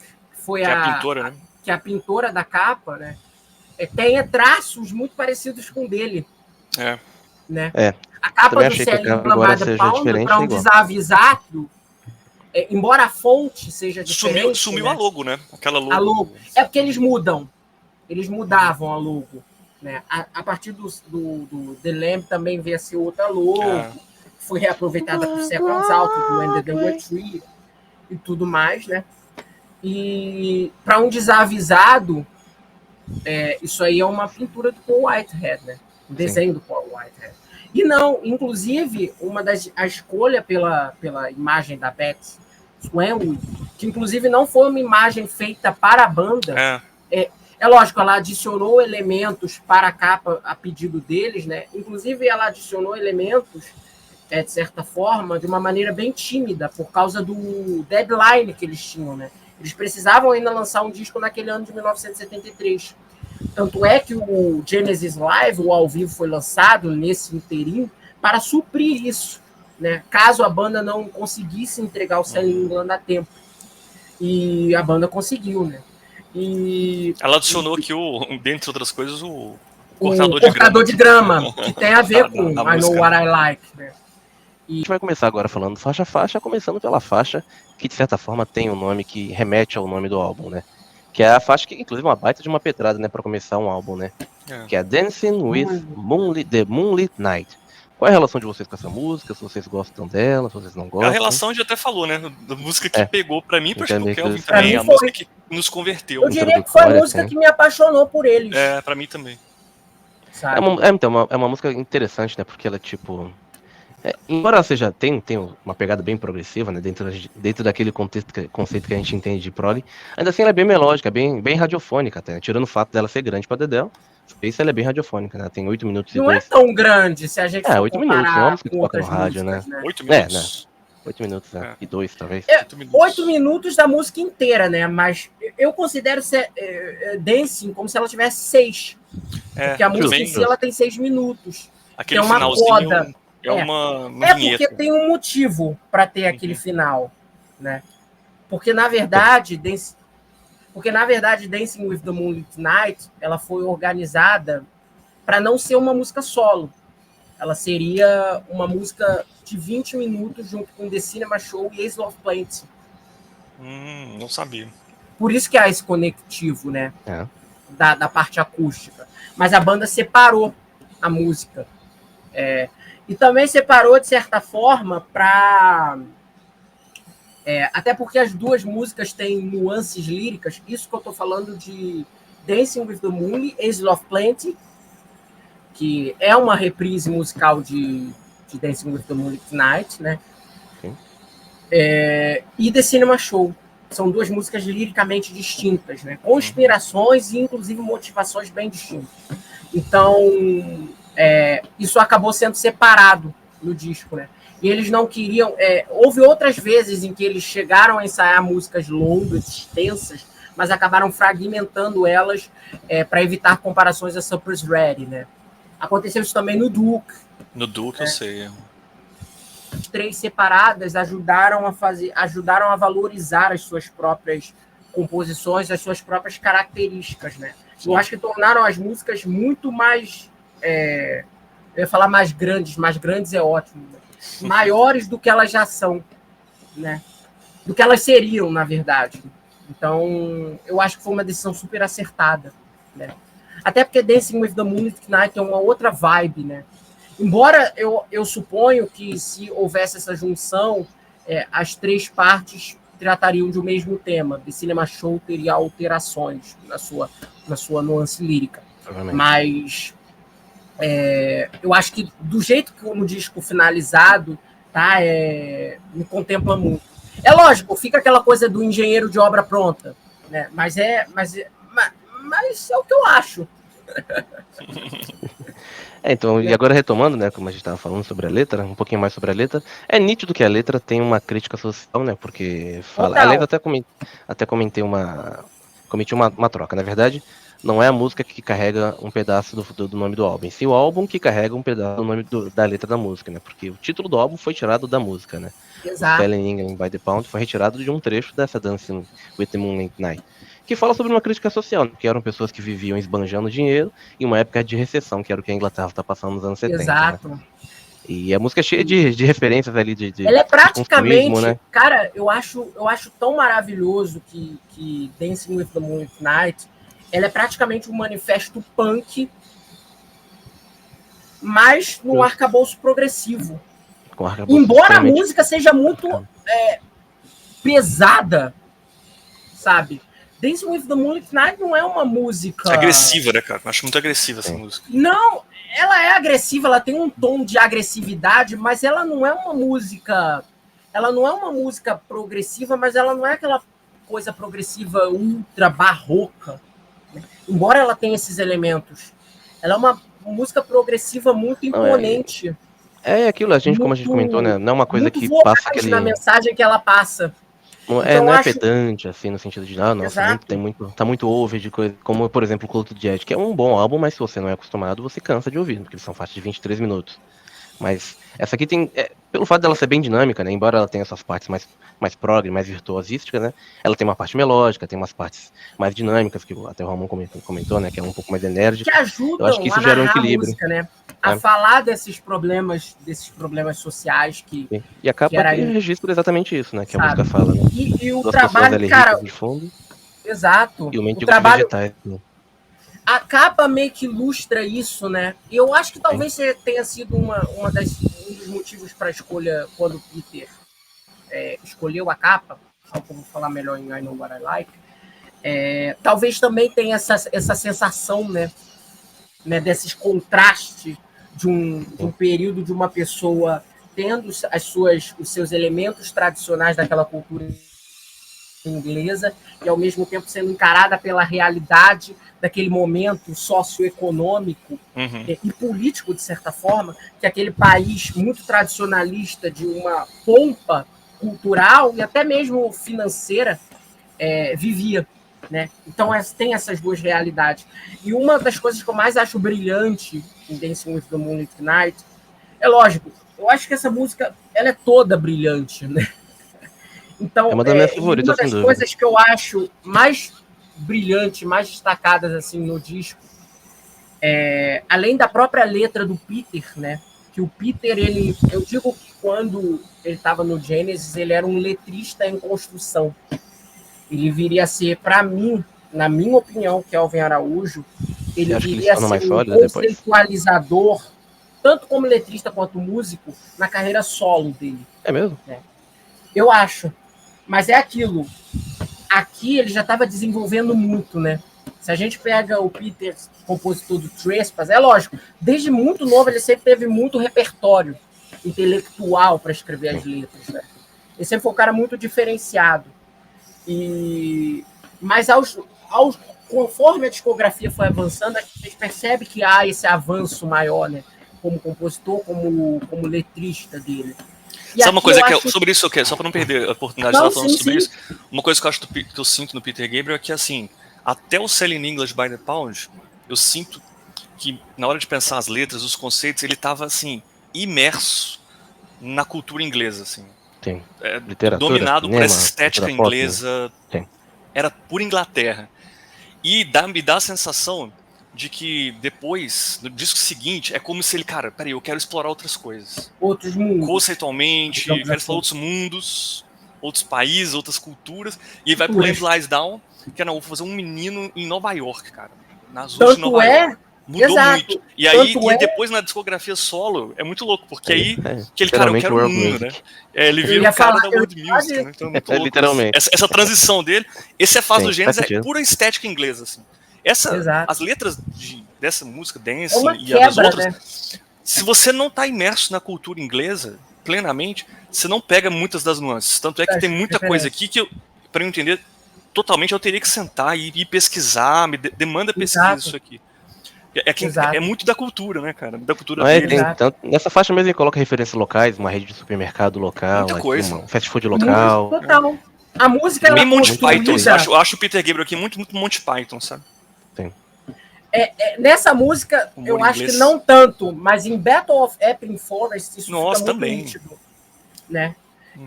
que é a pintora, né? Que é a pintora da capa, né? Tenha traços muito parecidos com o dele. Né? A capa do Selling Lamada Pound, para um desavisado, embora a fonte seja diferente... Sumiu né? A logo, né? Aquela logo. A logo. É porque eles mudam. Eles mudavam a logo. Né? A partir do The Lamb também veio a ser outra logo. Foi reaproveitada por Seconds Out, do End the Way Tree e tudo mais, né? E para um desavisado, isso aí é uma pintura do Paul Whitehead, né? Um desenho do Paul Whitehead. E não, inclusive, a escolha pela imagem da Beth Swanwick, que inclusive não foi uma imagem feita para a banda. É lógico, ela adicionou elementos para a capa a pedido deles, né? Inclusive, ela adicionou elementos, de certa forma, de uma maneira bem tímida, por causa do deadline que eles tinham, né? Eles precisavam ainda lançar um disco naquele ano de 1973. Tanto é que o Genesis Live, o ao vivo, foi lançado nesse interim para suprir isso, né? Caso a banda não conseguisse entregar o Selling England a tempo. E a banda conseguiu, né? E ela adicionou aqui, dentre outras coisas, o cortador de grama, que tem a ver com I Know What I Like. Né? A gente vai começar agora falando faixa a faixa, começando pela faixa que, de certa forma, tem um nome que remete ao nome do álbum, né? Que é a faixa que, inclusive, é uma baita de uma pedrada, né? Pra começar um álbum, né? Que é Dancing with the Moonlit Night. Qual é a relação de vocês com essa música? Se vocês gostam dela, se vocês não gostam? A relação a gente até falou, né? Da música que pegou pra mim, pra o Kelvin também. É a música que nos converteu. Eu diria que foi a música que me apaixonou por eles. Pra mim também. Então, é uma música interessante, né? Porque ela, tipo... embora ela seja, tem uma pegada bem progressiva, né? Dentro daquele conceito que a gente entende de prog, ainda assim ela é bem melódica, bem radiofônica até, né? Tirando o fato dela ser grande pra Dedéu. Isso ela é bem radiofônica, né? Tem 8 minutos e 2. Não é tão grande se a gente for 8 minutos, não é uma música que com toca no outras rádio, músicas, né? 8 minutos. 8 minutos, né? E 2, talvez. 8 minutos da música inteira, né? Mas eu considero Dancing como se ela tivesse 6. Porque a música em si ela tem 6 minutos. Aquele é uma finalzinho coda. uma porque tem um motivo para ter aquele final, né? Porque na verdade, Dancing with the Moonlit Night, ela foi organizada para não ser uma música solo. Ela seria uma música de 20 minutos junto com The Cinema Show e Ace of Plenty. Não sabia. Por isso que há esse conectivo, né? Da parte acústica. Mas a banda separou a música. E também separou, de certa forma, para... até porque as duas músicas têm nuances líricas. Isso que eu estou falando de Dancing with the Moon, Ace of Plenty, que é uma reprise musical de Dancing with the Moonlit Night, né? E The Cinema Show. São duas músicas liricamente distintas, né? Com inspirações e, inclusive, motivações bem distintas. Então, isso acabou sendo separado no disco, né? E eles não queriam... houve outras vezes em que eles chegaram a ensaiar músicas longas, extensas, mas acabaram fragmentando elas para evitar comparações a Supper's Ready, né? Aconteceu isso também no Duke. No Duke, eu sei. As 3 separadas ajudaram a valorizar as suas próprias composições, as suas próprias características, né? Eu acho que tornaram as músicas muito mais... eu ia falar mais grandes é ótimo, né? Maiores do que elas já são, né? Do que elas seriam, na verdade. Então, eu acho que foi uma decisão super acertada, né? Até porque Dancing with the Moonlit Knight é uma outra vibe, né? Embora eu suponho que se houvesse essa junção, as três partes tratariam de um mesmo tema. The Cinema Show teria alterações na sua nuance lírica. Mas eu acho que do jeito que no disco finalizado, tá, me contempla muito. É lógico, fica aquela coisa do engenheiro de obra pronta, né? Mas é o que eu acho. Então, e agora retomando, né, como a gente estava falando sobre a letra, um pouquinho mais sobre a letra, é nítido que a letra tem uma crítica social, né, porque fala, Total. aliás, até cometi uma troca, na verdade, não é a música que carrega um pedaço do nome do álbum, sim o álbum que carrega um pedaço do nome da letra da música, né, porque o título do álbum foi tirado da música, né, Exato. o Selling England by the Pound foi retirado de um trecho dessa Dancing with the Moonlit Knight, que fala sobre uma crítica social, né, que eram pessoas que viviam esbanjando dinheiro em uma época de recessão, que era o que a Inglaterra está passando nos anos 70. Exato. Né? E a música é cheia de referências ali Ela é praticamente, né? cara, eu acho tão maravilhoso que Dancing with the Moonlit Knight, ela é praticamente um manifesto punk, mas num arcabouço progressivo. Embora a música seja muito pesada, sabe? Dancing with the Moonlit Knight não é uma música... agressiva, né, cara? Eu acho muito agressiva essa música. Não, ela é agressiva, ela tem um tom de agressividade, mas ela não é uma música... Ela não é uma música progressiva, mas ela não é aquela coisa progressiva ultra barroca. Né? Embora ela tenha esses elementos. Ela é uma música progressiva muito imponente. É aquilo, como a gente comentou, né? Não é uma coisa que passa aquele... na mensagem que ela passa. Não, então, não é pedante, assim, no sentido de, nossa, tá muito over de coisa, como, por exemplo, o Cult Jazz, que é um bom álbum, mas se você não é acostumado, você cansa de ouvir, porque eles são faixas de 23 minutos. Mas essa aqui tem, pelo fato dela ser bem dinâmica, né, embora ela tenha essas partes mais prog, mais virtuosísticas, né, ela tem uma parte melódica, tem umas partes mais dinâmicas, que até o Ramon comentou, né, que é um pouco mais enérgica. Que ajudam eu acho que isso gera um equilíbrio. Música, né? A falar desses problemas sociais que... E a capa registra exatamente isso, né, que a música fala, né. E o trabalho, cara... De fundo, exato. E o mendigo trabalho... de vegetais, né. A capa meio que ilustra isso, né? E eu acho que talvez tenha sido um dos motivos para a escolha quando o Peter escolheu a capa, como falar melhor em I Know What I Like. Talvez também tenha essa sensação, né, desses contrastes de um período de uma pessoa tendo os seus elementos tradicionais daquela cultura inglesa e ao mesmo tempo sendo encarada pela realidade daquele momento socioeconômico e político, de certa forma, que aquele país muito tradicionalista de uma pompa cultural e até mesmo financeira vivia. Né? Então tem essas duas realidades. E uma das coisas que eu mais acho brilhante em Dancing with the Moonlit Knight, é lógico, eu acho que essa música ela é toda brilhante, né? Então, é uma das minhas favoritas, uma das coisas que eu acho mais brilhante, mais destacadas assim no disco, além da própria letra do Peter, né? Que o Peter, eu digo que quando ele estava no Genesis, ele era um letrista em construção. Ele viria a ser, para mim, na minha opinião, Kelvin Araújo, ele viria a ser um conceitualizador, tanto como letrista quanto músico, na carreira solo dele. É mesmo? Eu acho. Mas é aquilo. Aqui ele já estava desenvolvendo muito, né? Se a gente pega o Peter, compositor do Trespass, é lógico, desde muito novo ele sempre teve muito repertório intelectual para escrever as letras, né? Ele sempre foi um cara muito diferenciado. Mas conforme a discografia foi avançando, a gente percebe que há esse avanço maior, né? Como compositor, como letrista dele. Sabe uma coisa sobre isso, só para não perder a oportunidade de estar falando sobre isso, uma coisa que eu acho que eu sinto no Peter Gabriel é que, assim, até o Selling English by the Pound, eu sinto que, na hora de pensar as letras, os conceitos, ele estava, assim, imerso na cultura inglesa, assim. Sim. Dominado cinema, por essa estética inglesa. Sim. Era por Inglaterra. E me dá a sensação de que depois, no disco seguinte, é como se ele, cara, peraí, eu quero explorar outras coisas. Outros mundos. Conceitualmente, quero explorar outros mundos. outros países, outras culturas, e aí vai pro Lamb Lies Down, que vou fazer um menino em Nova York, cara, nas ruas de Nova York. Mudou muito. E aí, depois na discografia solo, é muito louco, porque aí, aquele cara, eu quero o mundo, né? Ele vira o cara da World Music, né? Então é muito louco. Literalmente. Essa transição dele, esse é a fase do Gênesis, é pura estética inglesa, assim. As letras dessa música, Dance e as outras, né? Se você não tá imerso na cultura inglesa, plenamente, você não pega muitas das nuances. Tanto é que tem muita coisa aqui que, para eu entender totalmente, eu teria que sentar e pesquisar, demanda pesquisa isso aqui. É muito da cultura, né, cara? Da cultura dele. Nessa faixa mesmo ele coloca referências locais, uma rede de supermercado local, muita coisa. Um fast food local. Total. A música ela Monty Python. Eu acho o Peter Gabriel aqui muito Monty Python, sabe? Sim. Nessa música, eu acho que não tanto, mas em Battle of Epping Forest isso fica muito nítido, né?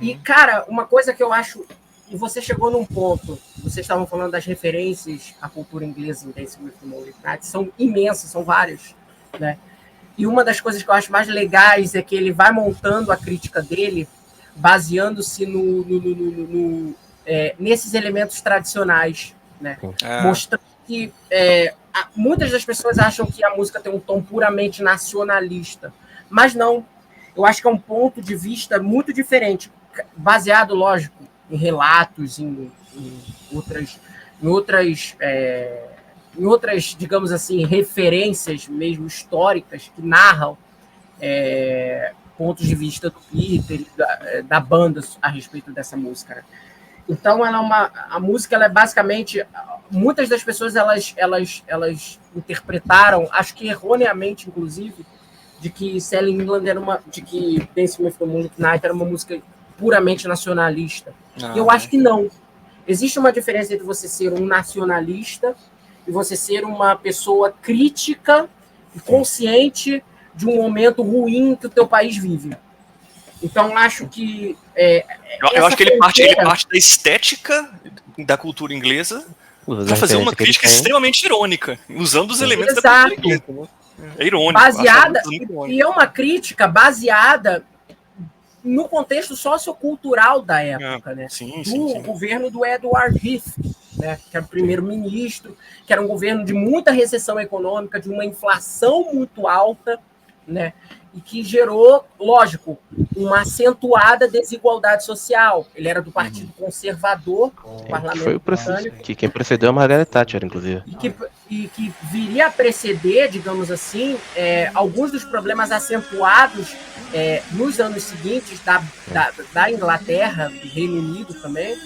E, cara, uma coisa que eu acho... E você chegou num ponto, vocês estavam falando das referências à cultura inglesa em Dancing with the Moonlit Knight, são imensas, são várias, né? E uma das coisas que eu acho mais legais é que ele vai montando a crítica dele baseando-se nesses elementos tradicionais, né? Mostrando que muitas das pessoas acham que a música tem um tom puramente nacionalista, mas não. Eu acho que é um ponto de vista muito diferente, baseado, lógico, em relatos, em outras, digamos assim, referências mesmo históricas que narram pontos de vista do Peter, da banda a respeito dessa música. Né? Então, a música, ela é basicamente... Muitas das pessoas, elas interpretaram, acho que erroneamente, inclusive, de que Selling England de que Dancing with the Moonlit Knight era uma música puramente nacionalista. E eu acho que não. Existe uma diferença entre você ser um nacionalista e você ser uma pessoa crítica e consciente de um momento ruim que o teu país vive. Então, acho que... eu acho que ele parte da estética da cultura inglesa para fazer uma crítica extremamente irônica, usando os elementos da cultura inglesa. É irônico. E é uma crítica baseada no contexto sociocultural da época, né? Do governo do Edward Heath, né? Que era o primeiro-ministro, que era um governo de muita recessão econômica, de uma inflação muito alta, né? E que gerou, lógico, uma acentuada desigualdade social. Ele era do Partido Conservador, do Parlamento britânico. Quem precedeu a Margaret Thatcher, inclusive. E que viria a preceder, digamos assim, alguns dos problemas acentuados nos anos seguintes da Inglaterra, do Reino Unido também,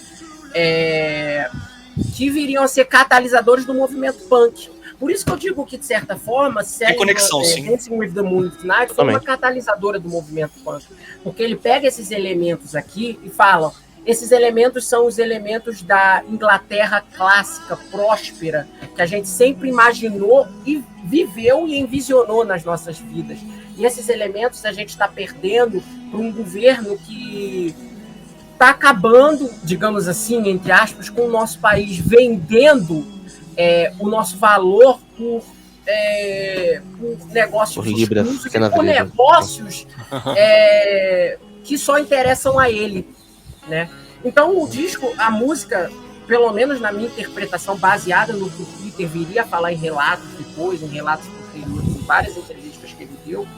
que viriam a ser catalisadores do movimento punk. Por isso que eu digo que, de certa forma, Dancing with the Moonlit Knight foi uma catalisadora do movimento punk. Porque ele pega esses elementos aqui e fala, esses elementos são os elementos da Inglaterra clássica, próspera, que a gente sempre imaginou e viveu e envisionou nas nossas vidas. E esses elementos a gente está perdendo para um governo que está acabando, digamos assim, entre aspas, com o nosso país, vendendo o nosso valor por negócios escusos e por negócios que só interessam a ele, né? Então o disco, a música, pelo menos na minha interpretação, baseada no que o Peter viria a falar em relatos depois, em relatos posteriores, em várias entrevistas que ele deu,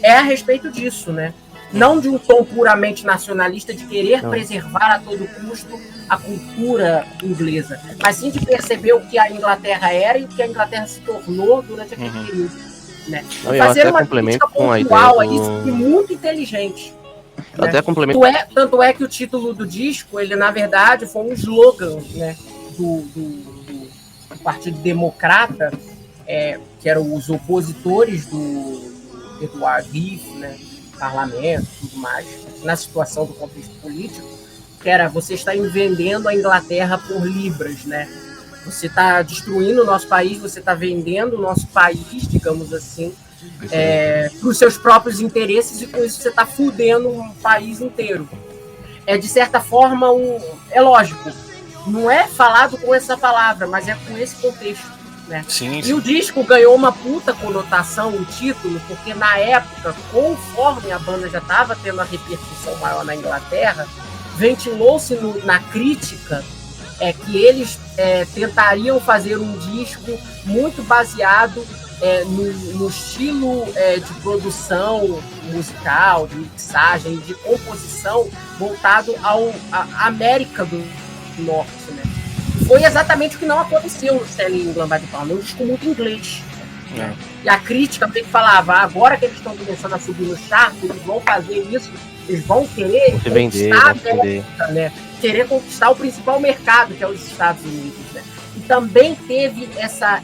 é a respeito disso, né? Não de um tom puramente nacionalista de querer preservar a todo custo a cultura inglesa, mas sim de perceber o que a Inglaterra era e o que a Inglaterra se tornou durante aquele período. Né? Fazer uma crítica pontual a isso e muito inteligente. Né? Até complemento. Tanto é que o título do disco, ele na verdade foi um slogan, né, do Partido Democrata, que eram os opositores do Edward Heath, né, parlamento e tudo mais, na situação do contexto político, que era você está vendendo a Inglaterra por libras, né? Você está destruindo o nosso país, você está vendendo o nosso país, digamos assim, para os seus próprios interesses, e com isso você está fudendo um país inteiro. De certa forma, é lógico, não é falado com essa palavra, mas é com esse contexto. Né? Sim. E o disco ganhou uma puta conotação, o título, porque na época, conforme a banda já estava tendo a repercussão maior na Inglaterra, ventilou-se na crítica que eles tentariam fazer um disco muito baseado no estilo de produção musical, de mixagem, de composição voltado à América do Norte, né? Foi exatamente o que não aconteceu no Selling England by the Pound, é um disco muito inglês. Né? E a crítica meio que falava, agora que eles estão começando a subir no chart, eles vão fazer isso, eles vão querer conquistar a América, né? Querer conquistar o principal mercado, que é os Estados Unidos, né? E também teve essa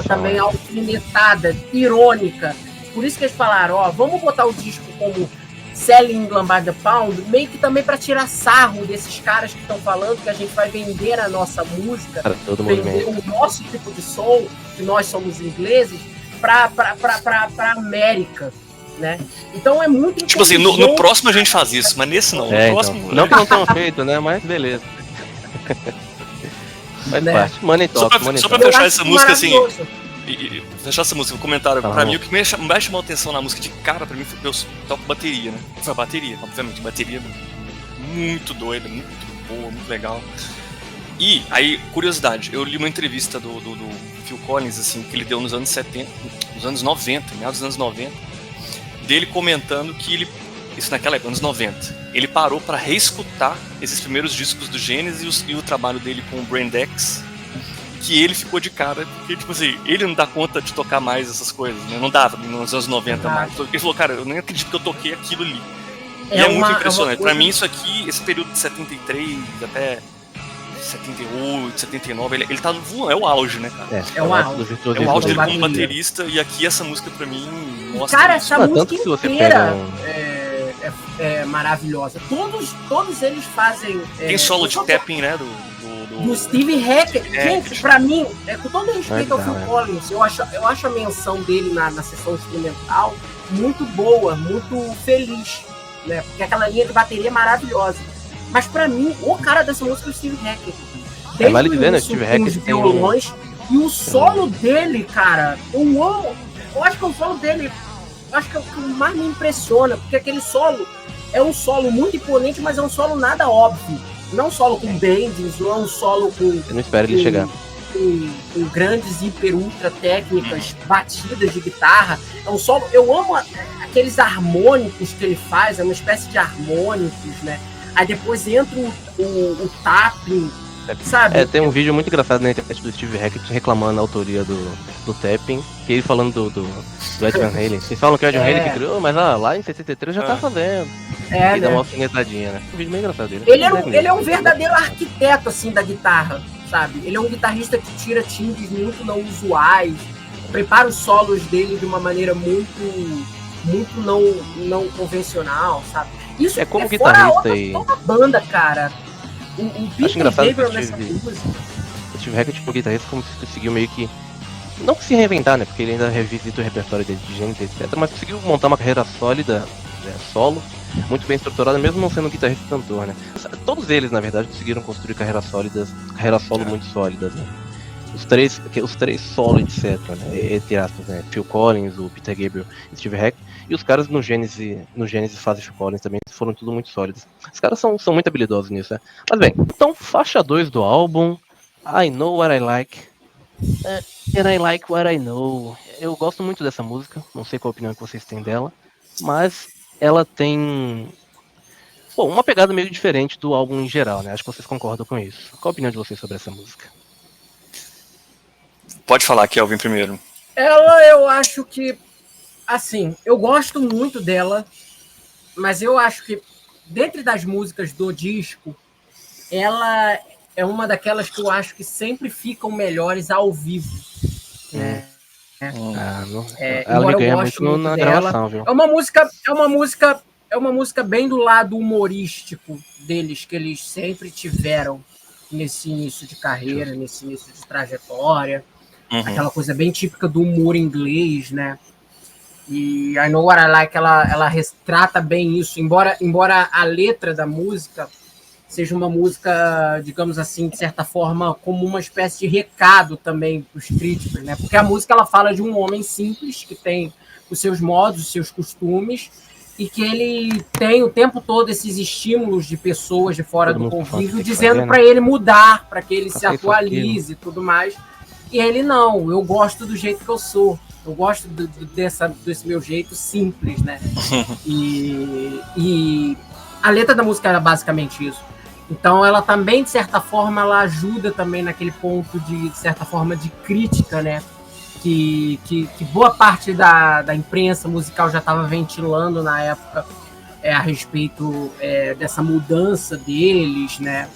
também alfinetada, irônica. Por isso que eles falaram, vamos botar o disco como Selling England by the Pound, meio que também para tirar sarro desses caras que estão falando que a gente vai vender a nossa música, vender o nosso tipo de som, que nós somos ingleses, para América, né? Então é muito tipo assim, no próximo a gente faz isso, mas nesse não. No próximo, então. Não que não tenham feito, né? Mas beleza. Faz parte. Money Talk. Só pra fechar essa música assim. Fechar essa música, um comentário. Pra mim, o que mais chamou a atenção na música de cara, pra mim, foi eu toco bateria, né? Foi a bateria, obviamente. Bateria muito doida, muito boa, muito legal. E aí, curiosidade, eu li uma entrevista do Phil Collins, assim, que ele deu nos anos 70, nos anos 90, meados dos anos 90, dele comentando que ele, isso naquela época, anos 90, ele parou pra reescutar esses primeiros discos do Genesis e o trabalho dele com o Braindex, que ele ficou de cara, porque, tipo assim, ele não dá conta de tocar mais essas coisas, né? Não dava nos anos 90 mais. Ele falou, cara, eu nem acredito que eu toquei aquilo ali. E é muito impressionante. Pra mim, isso aqui, esse período de 73 até 78, 79, ele tá no... É o auge, né, cara? É o auge. É o auge dele como baterista, e aqui essa música, pra mim, mostra... Cara, essa música inteira é maravilhosa. Todos eles fazem... Tem solo de tapping, né, do Steve Hackett. Gente, pra mim, com todo respeito ao Phil Collins, eu acho a menção dele na sessão instrumental muito boa, muito feliz, né? Porque aquela linha de bateria é maravilhosa. Mas pra mim, o cara dessa música é o Steve Hackett. Vale dizer, né? Steve Hackett tem violões, e o solo dele, cara, eu amo. Eu acho que o solo dele, acho que é o que mais me impressiona, porque aquele solo é um solo muito imponente, mas é um solo nada óbvio. Não solo com bendings, não é um solo com... Eu não espero ele chegar. Com grandes hiper ultra técnicas, batidas de guitarra. É um solo... Eu amo aqueles harmônicos que ele faz, é uma espécie de harmônicos, né? Aí depois entra o tapping, sabe? Tem um vídeo muito engraçado na internet do Steve Hackett reclamando a autoria do tapping, que ele falando do Ed Van Halen. Vocês falam que o Ed Van Halen que criou, mas lá em 73 já tá fazendo. E dá uma alfinetadinha, né? Um vídeo meio engraçado dele. Ele é um verdadeiro arquiteto, assim, da guitarra, sabe? Ele é um guitarrista que tira timbres muito não usuais, prepara os solos dele de uma maneira muito não convencional, sabe? Isso é como guitarrista e toda a banda, cara. O Peter Gabriel nessa música. O Steve Hackett como guitarrista conseguiu meio que não se reinventar, né? Porque ele ainda revisita o repertório dele de Genesis, etc. Mas conseguiu montar uma carreira sólida, solo, muito bem estruturada, mesmo não sendo guitarrista e cantor, né? Todos eles, na verdade, conseguiram construir carreiras solo muito sólidas, né? Os três solo, etc, né? Entre aspas, né? Phil Collins, o Peter Gabriel e Steve Hackett. E os caras no Genesis fazem Phil Collins também, foram tudo muito sólidos. Os caras são muito habilidosos nisso, né? Mas bem, então faixa 2 do álbum, I Know What I Like. And I Like What I Know. Eu gosto muito dessa música, não sei qual a opinião que vocês têm dela, mas ela tem uma pegada meio diferente do álbum em geral, né? Acho que vocês concordam com isso. Qual a opinião de vocês sobre essa música? Pode falar, Kelvin, primeiro. Eu acho que, assim, eu gosto muito dela, mas eu acho que, dentre das músicas do disco, ela é uma daquelas que eu acho que sempre ficam melhores ao vivo. Né? Ela me ganha muito na gravação, viu? É uma música bem do lado humorístico deles, que eles sempre tiveram nesse início de carreira, nesse início de trajetória. Aquela coisa bem típica do humor inglês, né? E I Know What I Like, ela retrata bem isso, embora a letra da música seja uma música, digamos assim, de certa forma, como uma espécie de recado também para os críticos, né? Porque a música ela fala de um homem simples que tem os seus modos, os seus costumes, e que ele tem o tempo todo esses estímulos de pessoas de fora do convívio dizendo para ele mudar, para que ele se atualize e tudo mais. E ele, não, eu gosto do jeito que eu sou. Eu gosto desse meu jeito simples, né? E a letra da música era basicamente isso. Então ela também, de certa forma, ela ajuda também naquele ponto de certa forma, de crítica, né? Que boa parte da imprensa musical já estava ventilando na época a respeito dessa mudança deles, né?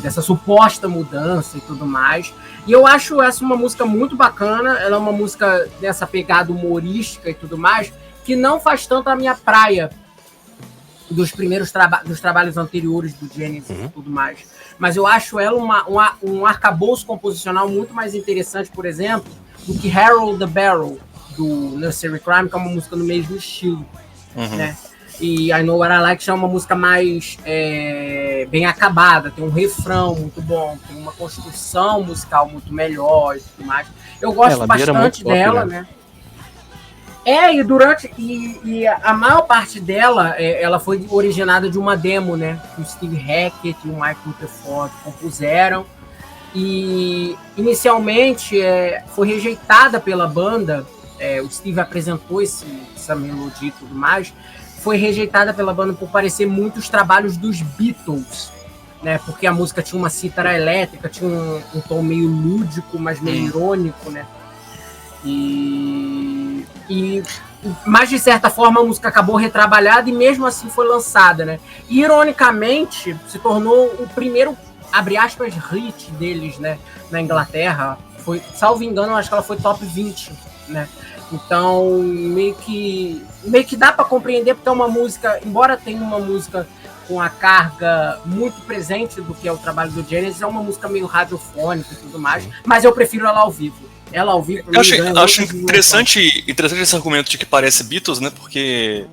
Dessa suposta mudança e tudo mais. E eu acho essa uma música muito bacana. Ela é uma música dessa pegada humorística e tudo mais, que não faz tanto a minha praia dos primeiros dos trabalhos anteriores do Genesis e tudo mais. Mas eu acho ela um arcabouço composicional muito mais interessante, por exemplo, do que Harold the Barrel, do Nursery Crime, que é uma música no mesmo estilo. Né? E I Know What I Like já é uma música mais bem acabada, tem um refrão muito bom, tem uma construção musical muito melhor e tudo mais. Eu gosto bastante dela, pop, né? E a maior parte dela, ela foi originada de uma demo, né? Que o Steve Hackett e o Mike Rutherford compuseram. E inicialmente foi rejeitada pela banda. O Steve apresentou essa melodia e tudo mais. Foi rejeitada pela banda por parecer muito os trabalhos dos Beatles, né? Porque a música tinha uma cítara elétrica, tinha um tom meio lúdico, mas meio irônico, né? Mas de certa forma a música acabou retrabalhada e mesmo assim foi lançada, né? E, ironicamente, se tornou o primeiro, abre aspas, hit deles, né? Na Inglaterra. Foi, salvo engano, eu acho que ela foi top 20, né? Então, meio que dá para compreender, porque é uma música, embora tenha uma música com a carga muito presente do que é o trabalho do Genesis, é uma música meio radiofônica e tudo mais, mas eu prefiro ela ao vivo. Ela ao vivo... Eu acho interessante esse argumento de que parece Beatles, né? Porque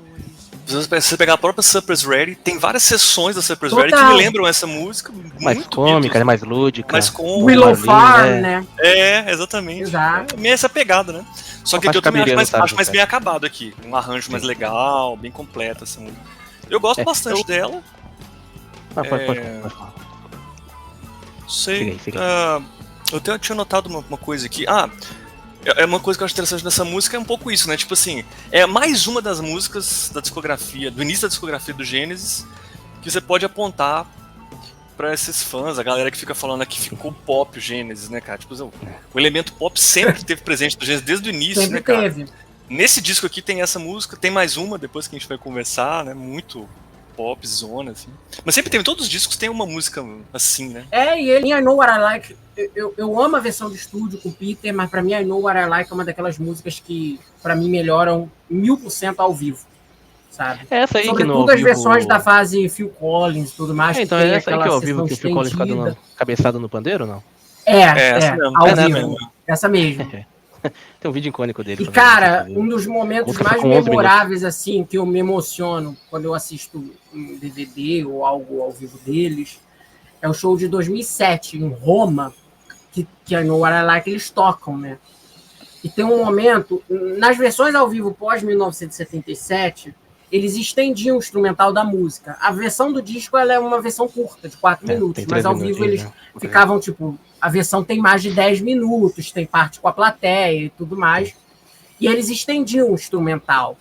se você pegar a própria Supper's Ready, tem várias sessões da Supper's Ready que me lembram essa música. Mais muito cômica, né? Mais lúdica. Mais cômica. Willow Farm, né? Exatamente. Exato. É meio essa pegada, né? Só que aqui eu também acho mais bem acabado aqui. Um arranjo mais legal, bem completo essa música. Eu gosto bastante dela. Pode falar. Sei. Eu tinha notado uma coisa aqui. É uma coisa que eu acho interessante nessa música, é um pouco isso, né? Tipo assim, é mais uma das músicas da discografia, do início da discografia do Genesis, que você pode apontar pra esses fãs, a galera que fica falando que ficou pop o Genesis, né, cara? Tipo, o elemento pop sempre esteve presente no Genesis desde o início, sempre né, cara? Teve. Nesse disco aqui tem essa música, tem mais uma, depois que a gente vai conversar, né? Muito pop, zona, assim. Mas sempre tem, todos os discos tem uma música assim, né? E ele, I Know What I Like, eu amo a versão de estúdio com o Peter, mas pra mim I Know What I Like é uma daquelas músicas que pra mim melhoram 1000% ao vivo, sabe? Essa aí sobretudo que no as vivo... versão da fase Phil Collins e tudo mais. Então é essa aí que ao vivo que o Phil Collins fica dando cabeçada no pandeiro, não? Ao vivo. Essa mesmo. Tem um vídeo icônico dele. E, cara, um dos momentos mais memoráveis, assim, que eu me emociono quando eu assisto um DVD ou algo ao vivo deles, é o show de 2007, em Roma, que I Know What I Like eles tocam, né? E tem um momento, nas versões ao vivo pós-1977, eles estendiam o instrumental da música. A versão do disco ela é uma versão curta, de 4 minutos, mas ao vivo eles ficavam, tipo... A versão tem mais de 10 minutos, tem parte com a plateia e tudo mais. E eles estendiam o instrumental,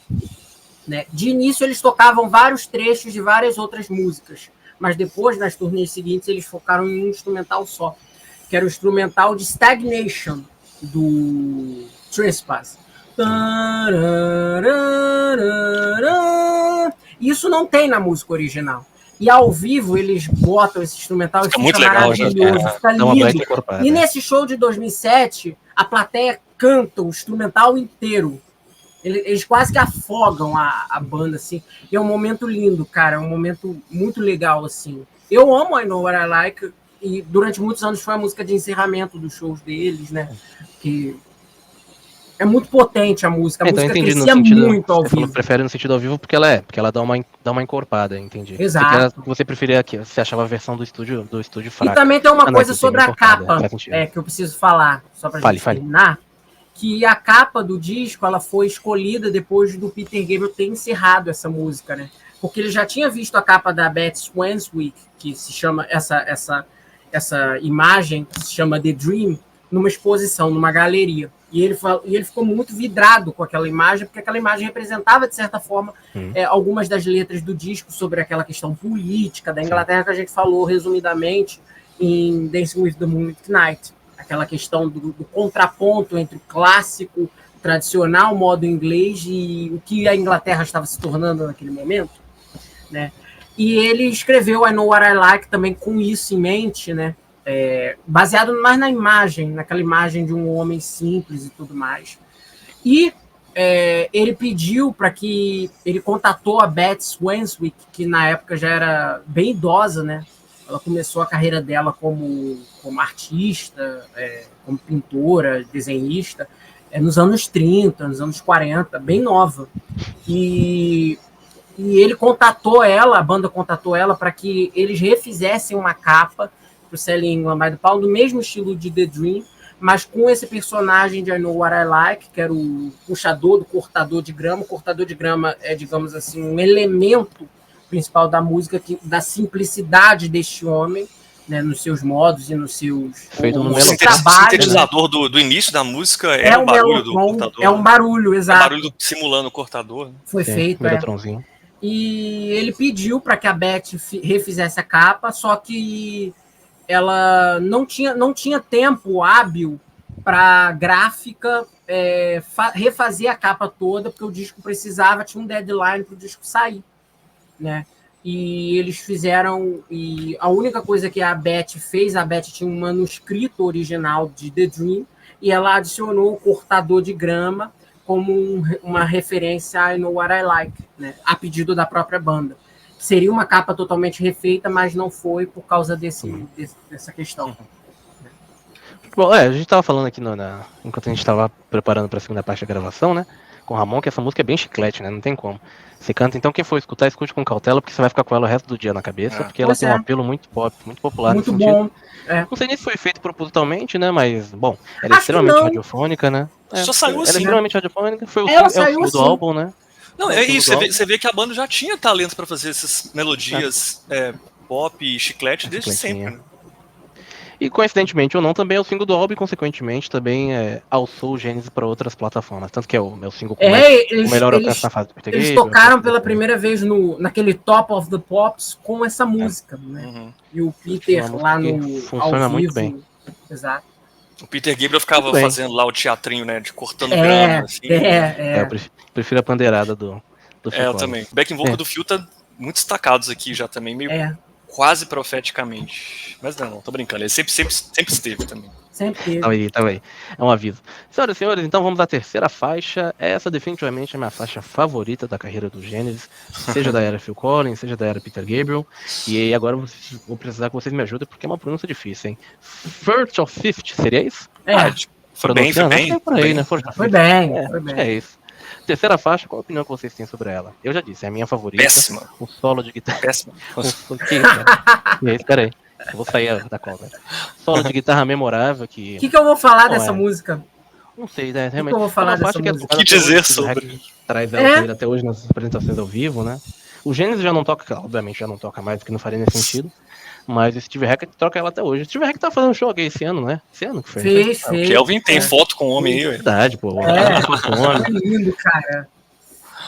né? De início, eles tocavam vários trechos de várias outras músicas. Mas depois, nas turnês seguintes, eles focaram em um instrumental só. Que era o instrumental de Stagnation, do Trespass. Isso não tem na música original. E ao vivo eles botam esse instrumental e fica maravilhoso, fica lindo. E nesse show de 2007, a plateia canta o instrumental inteiro. Eles quase que afogam a banda, assim. E é um momento lindo, cara. É um momento muito legal, assim. Eu amo I Know What I Like. E durante muitos anos foi a música de encerramento dos shows deles, né? Que... É muito potente a música. A música crescia muito ao vivo. Você prefere no sentido ao vivo porque ela dá uma encorpada, entendi. Exato. Você preferia aqui, você achava a versão do estúdio fraca. E também tem uma coisa sobre a capa que eu preciso falar, só pra gente terminar, que a capa do disco ela foi escolhida depois do Peter Gabriel ter encerrado essa música, né? Porque ele já tinha visto a capa da Beth Swanswick, que se chama essa imagem, que se chama The Dream, numa exposição, numa galeria. E ele ficou muito vidrado com aquela imagem, porque aquela imagem representava, de certa forma, algumas das letras do disco sobre aquela questão política da Inglaterra que a gente falou resumidamente em Dancing with the Moonlit Knight. Aquela questão do contraponto entre o clássico, tradicional modo inglês e o que a Inglaterra estava se tornando naquele momento, né? E ele escreveu I Know What I Like também com isso em mente, né? Baseado mais na imagem, naquela imagem de um homem simples e tudo mais. E ele pediu para que... Ele contatou a Beth Swanswick, que na época já era bem idosa, né? Ela começou a carreira dela como artista, como pintora, desenhista, nos anos 30, nos anos 40, bem nova. E ele contatou ela, a banda contatou ela para que eles refizessem uma capa para o Selling England by the Pound, do mesmo estilo de The Dream, mas com esse personagem de I Know What I Like, que era o puxador do cortador de grama. O cortador de grama é, digamos assim, um elemento principal da música, da simplicidade deste homem, né, nos seus modos e nos seus trabalhos. O sintetizador do início da música é o barulho do cortador. É um barulho, exato. É um barulho simulando o cortador. Né? Foi feito, E ele pediu para que a Beth refizesse a capa, só que ela não tinha tempo hábil para gráfica refazer a capa toda, porque o disco tinha um deadline para o disco sair, né? E eles fizeram, e a única coisa que a Beth fez, a Beth tinha um manuscrito original de The Dream, e ela adicionou o cortador de grama como uma referência a I Know What I Like, né? A pedido da própria banda. Seria uma capa totalmente refeita, mas não foi por causa dessa questão. Bom, a gente estava falando aqui enquanto a gente estava preparando para a segunda parte da gravação, né? Com o Ramon, que essa música é bem chiclete, né? Não tem como. Você canta, então quem for escutar, escute com cautela, porque você vai ficar com ela o resto do dia na cabeça, porque ela tem um apelo muito pop, muito popular muito nesse bom. sentido. Não sei nem se foi feito propositalmente, né? Mas, bom, ela é extremamente radiofônica, né? Só saiu assim. Ela é extremamente radiofônica, foi o segundo do álbum, né? Não, é isso, você vê que a banda já tinha talento para fazer essas melodias pop e chiclete desde sempre. Né? E coincidentemente ou não, também é o single do álbum e consequentemente também alçou o Genesis para outras plataformas. Tanto que é o meu single com o melhor alcance na fase do Peter Eles tocaram pela primeira vez naquele Top of the Pops com essa música, né? Uhum. E o Peter lá no funciona ao muito vivo, bem. Exato. O Peter Gabriel ficava fazendo lá o teatrinho, né? De cortando grama, assim. Eu prefiro a pandeirada do Phil eu também. O backing vocal do Phil tá muito destacados aqui já também, meio quase profeticamente. Mas não, tô brincando. Ele sempre esteve também. Sempre teve. Tá aí. É um aviso. Senhoras e senhores, então vamos à terceira faixa. Essa definitivamente é a minha faixa favorita da carreira do Genesis, seja da era Phil Collins, seja da era Peter Gabriel. E aí agora vou precisar que vocês me ajudem, porque é uma pronúncia difícil, hein? First of Fifth, seria isso? Foi bem. Foi bem. É isso. Terceira faixa, qual a opinião que vocês têm sobre ela? Eu já disse, é a minha favorita. Péssima. O solo de guitarra. Péssima. E aí, espera aí. Eu vou sair da cobra. Solo de guitarra memorável que... O que eu vou falar dessa música? Não sei, né? Realmente. O que eu vou falar dessa música? O que dizer sobre? Traz ela até hoje nas apresentações ao vivo, né? O Genesis já não toca, obviamente já não toca mais, porque não faria nesse sentido. Mas o Steve Hackett troca ela até hoje. O Steve Hackett tá fazendo show aqui esse ano, né? Esse ano que foi. Fez. O Kelvin tem foto com o homem aí, ué. Verdade, pô. Foi lindo, cara.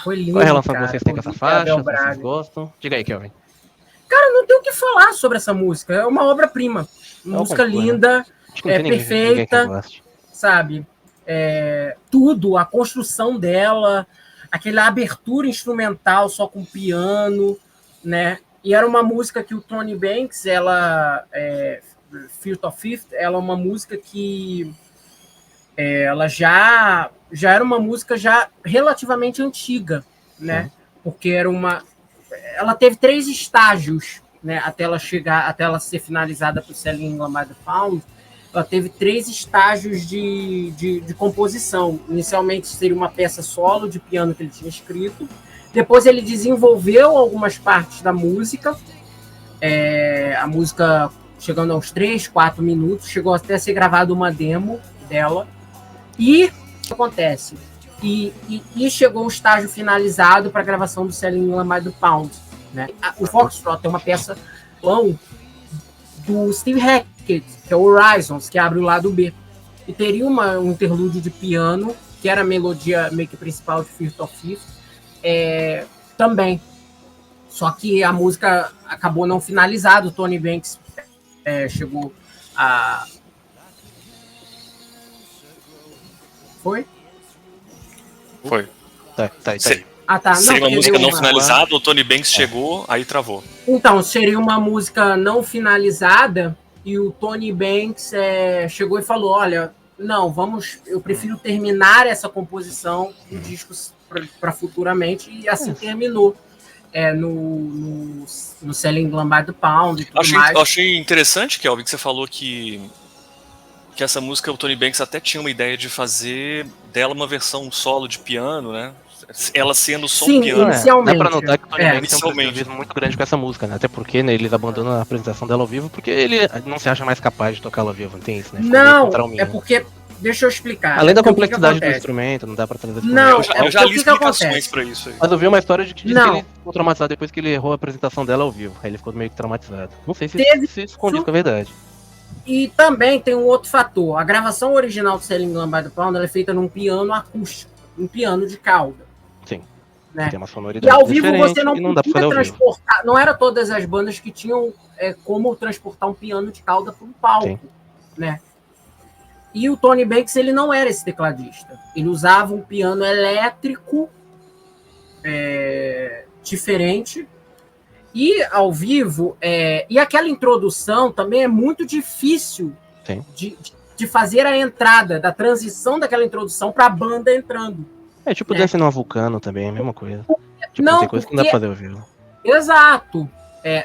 Foi lindo. Qual a relação que vocês têm com essa faixa? Se vocês gostam? Diga aí, Kelvin. Cara, não tem o que falar sobre essa música. É uma obra-prima. Música linda, perfeita, sabe? Tudo, a construção dela, aquela abertura instrumental só com piano, né? E era uma música que o Tony Banks, First of Fifth, ela é uma música que ela já era uma música já relativamente antiga, né? Porque ela teve 3 estágios, né? Até ela ser finalizada por Selling England by the Pound. Ela teve 3 estágios de composição. Inicialmente seria uma peça solo de piano que ele tinha escrito. Depois ele desenvolveu algumas partes da música. A música chegando a uns 3, 4 minutos. Chegou até a ser gravada uma demo dela. E acontece? E chegou o estágio finalizado para a gravação do Selling Lamb do Pound. Né? O Foxtrot tem uma peça do Steve Hackett, que é o Horizons, que abre o lado B. E teria um interlúdio de piano, que era a melodia meio que principal de First of Fifth, também. Só que a música acabou não finalizada, o Tony Banks chegou a... Foi? Foi. Tá. Ah, tá. Seria uma música não finalizada. finalizada, o Tony Banks chegou, aí travou. Então, seria uma música não finalizada e o Tony Banks chegou e falou, olha, não, eu prefiro terminar essa composição do disco para futuramente, e assim terminou. No Selling Lamb do Pound e tudo mais. Eu achei interessante, Kelvin, que você falou que essa música, o Tony Banks até tinha uma ideia de fazer dela uma versão solo de piano, né? Ela sendo só um piano. Inicialmente. Dá pra notar que o Tony Banks tem um inicialmente. prejuízo muito grande com essa música, né? Até porque, né, eles abandonam a apresentação dela ao vivo porque ele não se acha mais capaz de tocá-la ao vivo, não tem isso, né? Não, é porque... Deixa eu explicar. Além da complexidade do instrumento, não dá pra trazer... Não, eu já li explicações pra isso aí. Mas eu vi uma história de que diz que ele ficou traumatizado depois que ele errou a apresentação dela ao vivo. Aí ele ficou meio que traumatizado. Não sei se isso condiz com a verdade. E também tem um outro fator. A gravação original do Selling Lamb do Pound é feita num piano acústico, um piano de cauda. Sim. Né? Tem uma sonoridade e ao vivo você não dá pra podia transportar. Não era todas as bandas que tinham como transportar um piano de cauda para um palco. Sim. Né? E o Tony Banks, ele não era esse tecladista. Ele usava um piano elétrico diferente. E ao vivo, e aquela introdução também é muito difícil de fazer a entrada, da transição daquela introdução para a banda entrando. Tipo Dance no Vulcano também, é a mesma coisa. Tipo, não, tem coisa que não dá pra fazer ao vivo. Exato.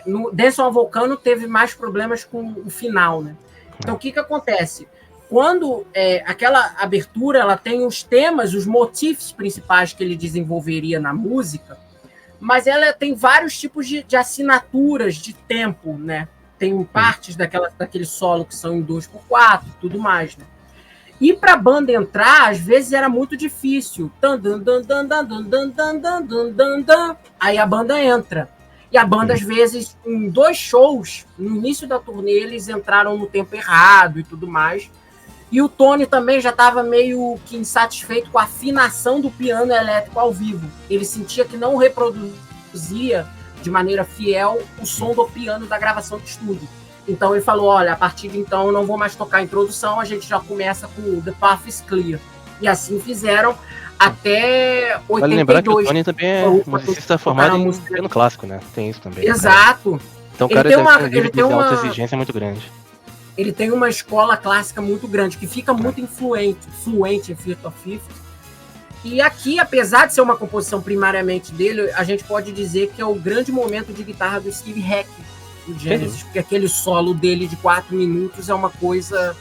No Dance no Vulcano teve mais problemas com o final, né? Então o que acontece? Quando aquela abertura ela tem os temas, os motivos principais que ele desenvolveria na música, mas ela tem vários tipos de assinaturas de tempo, né? Tem partes daquele solo que são em 2/4 e tudo mais, né? E para a banda entrar, às vezes era muito difícil. Aí a banda entra. E a banda, às vezes, em 2 shows, no início da turnê, eles entraram no tempo errado e tudo mais. E o Tony também já estava meio que insatisfeito com a afinação do piano elétrico ao vivo. Ele sentia que não reproduzia de maneira fiel o som do piano da gravação de estúdio. Então ele falou, olha, a partir de então eu não vou mais tocar a introdução, a gente já começa com The Path is Clear. E assim fizeram até 82. Vale lembrar que o Tony também é musicista formado em piano clássico, né? Tem isso também. Exato. Né? Então o cara deve ter uma alta exigência muito grande. Ele tem uma escola clássica muito grande, que fica muito fluente em First of Fifth. E aqui, apesar de ser uma composição primariamente dele, a gente pode dizer que é o grande momento de guitarra do Steve Hackett, do Genesis, porque aquele solo dele de 4 minutos é uma coisa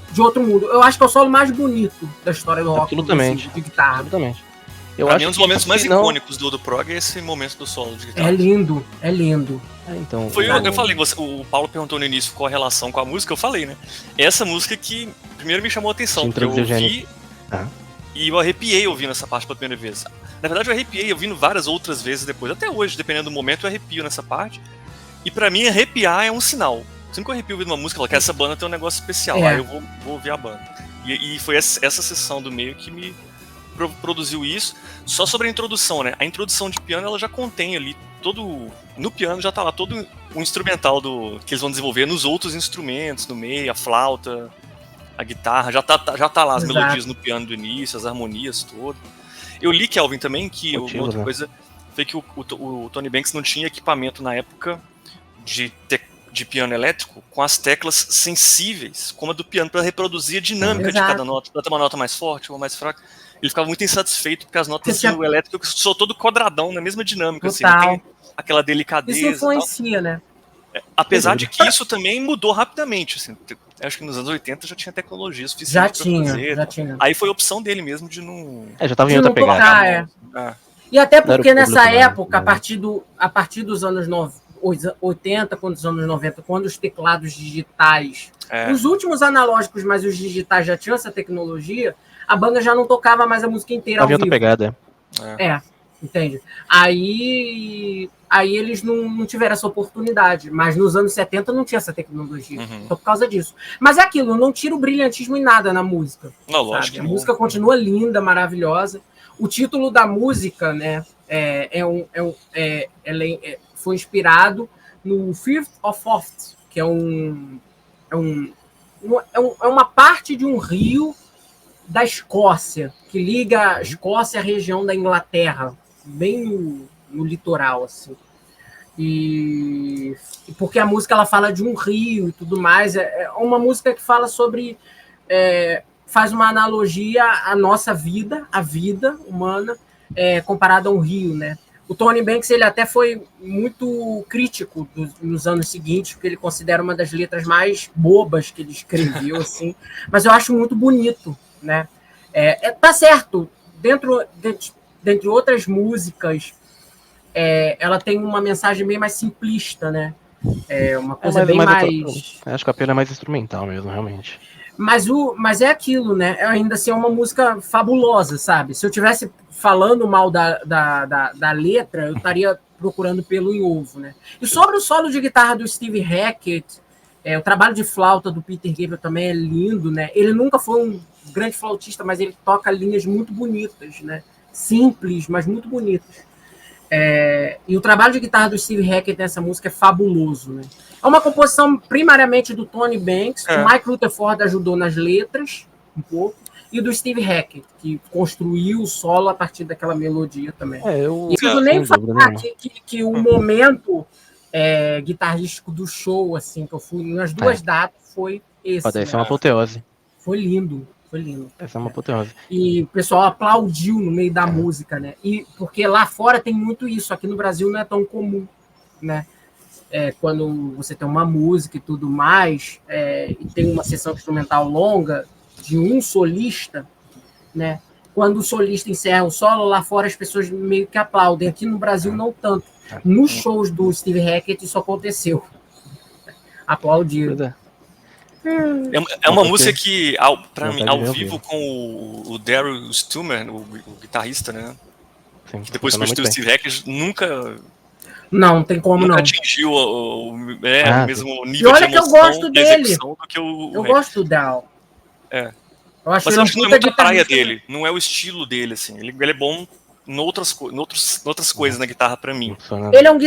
de outro mundo. Eu acho que é o solo mais bonito da história do rock. Absolutamente. De guitarra. Absolutamente. Pra mim, um dos momentos mais icônicos do prog é esse momento do solo de guitarra. É lindo, é lindo. Então, eu falei, o Paulo perguntou no início qual a relação com a música, eu falei, né? Essa música que primeiro me chamou a atenção, porque eu ouvi e eu arrepiei ouvindo essa parte pela primeira vez. Na verdade, eu arrepiei ouvindo várias outras vezes depois. Até hoje, dependendo do momento, eu arrepio nessa parte. E pra mim, arrepiar é um sinal. Sempre que eu arrepio ouvindo uma música, eu falo que essa banda tem um negócio especial, aí eu vou ouvir a banda. E foi essa sessão do meio que me produziu isso. Só sobre a introdução, né? A introdução de piano, ela já contém ali no piano já tá lá todo o instrumental que eles vão desenvolver nos outros instrumentos, no meio, a flauta, a guitarra, já tá lá as melodias no piano do início, as harmonias todas. Eu li, Kelvin, também, que uma outra coisa foi que o Tony Banks não tinha equipamento na época de piano elétrico com as teclas sensíveis, como a do piano, para reproduzir a dinâmica de cada nota, para ter uma nota mais forte ou mais fraca. Ele ficava muito insatisfeito porque as notas do elétrico são todo quadradão, na mesma dinâmica, assim, não tem aquela delicadeza. Isso influencia, né? Apesar de que isso também mudou rapidamente, assim, acho que nos anos 80 já tinha tecnologia suficiente para fazer. Já tinha. Aí foi a opção dele mesmo de não... já tava em outra pegada. E até porque nessa época, a partir dos anos 80, quando os anos 90, quando os teclados digitais, os últimos analógicos, mas os digitais já tinham essa tecnologia, a banda já não tocava mais a música inteira ao Havia outra vivo. pegada. Entende? Aí eles não tiveram essa oportunidade, mas nos anos 70 não tinha essa tecnologia, então por causa disso. Mas é aquilo, não tira o brilhantismo em nada na música. Não, lógico que A não. música continua linda, maravilhosa. O título da música, né, foi inspirado no Firth of Forth, que é uma parte de um rio da Escócia, que liga a Escócia à região da Inglaterra, bem no litoral, assim. E porque a música ela fala de um rio e tudo mais, é uma música que fala sobre, faz uma analogia à nossa vida, à vida humana, comparada a um rio, né? O Tony Banks ele até foi muito crítico nos anos seguintes, porque ele considera uma das letras mais bobas que ele escreveu, assim, mas eu acho muito bonito, né? Tá certo, dentre outras músicas, ela tem uma mensagem bem mais simplista, né? Uma coisa bem mais... Acho que a pena é mais instrumental mesmo, realmente. Mas é aquilo, né? Ainda assim é uma música fabulosa, sabe? Se eu tivesse falando mal da letra, eu estaria procurando pelo em ovo, né? E sobre o solo de guitarra do Steve Hackett, o trabalho de flauta do Peter Gabriel também é lindo, né? Ele nunca foi um grande flautista, mas ele toca linhas muito bonitas, né? Simples, mas muito bonitas. E o trabalho de guitarra do Steve Hackett nessa música é fabuloso, né? É uma composição primariamente do Tony Banks, o Mike Rutherford ajudou nas letras, um pouco, e do Steve Hackett, que construiu o solo a partir daquela melodia também. E eu nem falar que o momento guitarrístico do show, assim, que eu fui nas duas datas, foi esse. Pode ser uma apoteose. Foi lindo. Foi lindo. Essa é uma apoteose. E o pessoal aplaudiu no meio da música, né? E porque lá fora tem muito isso, aqui no Brasil não é tão comum, né? Quando você tem uma música e tudo mais, e tem uma sessão instrumental longa de um solista, né? Quando o solista encerra o solo, lá fora as pessoas meio que aplaudem. Aqui no Brasil não tanto. Nos shows do Steve Hackett isso aconteceu. Aplaudiram. É uma música que, pra mim, ao vivo, com o Daryl Stuermer, o guitarrista, né? Sim, que depois substituiu o Steve Hackett, nunca Não tem como não. atingiu o mesmo nível E olha de que eu emoção gosto e dele. execução do que o Eu Hackett. gosto do Daryl. Eu acho Mas ele eu um acho que não é puta muito a praia guitarrista. dele, não é o estilo dele, assim. Ele é bom em outras coisas na guitarra pra mim. Ele é um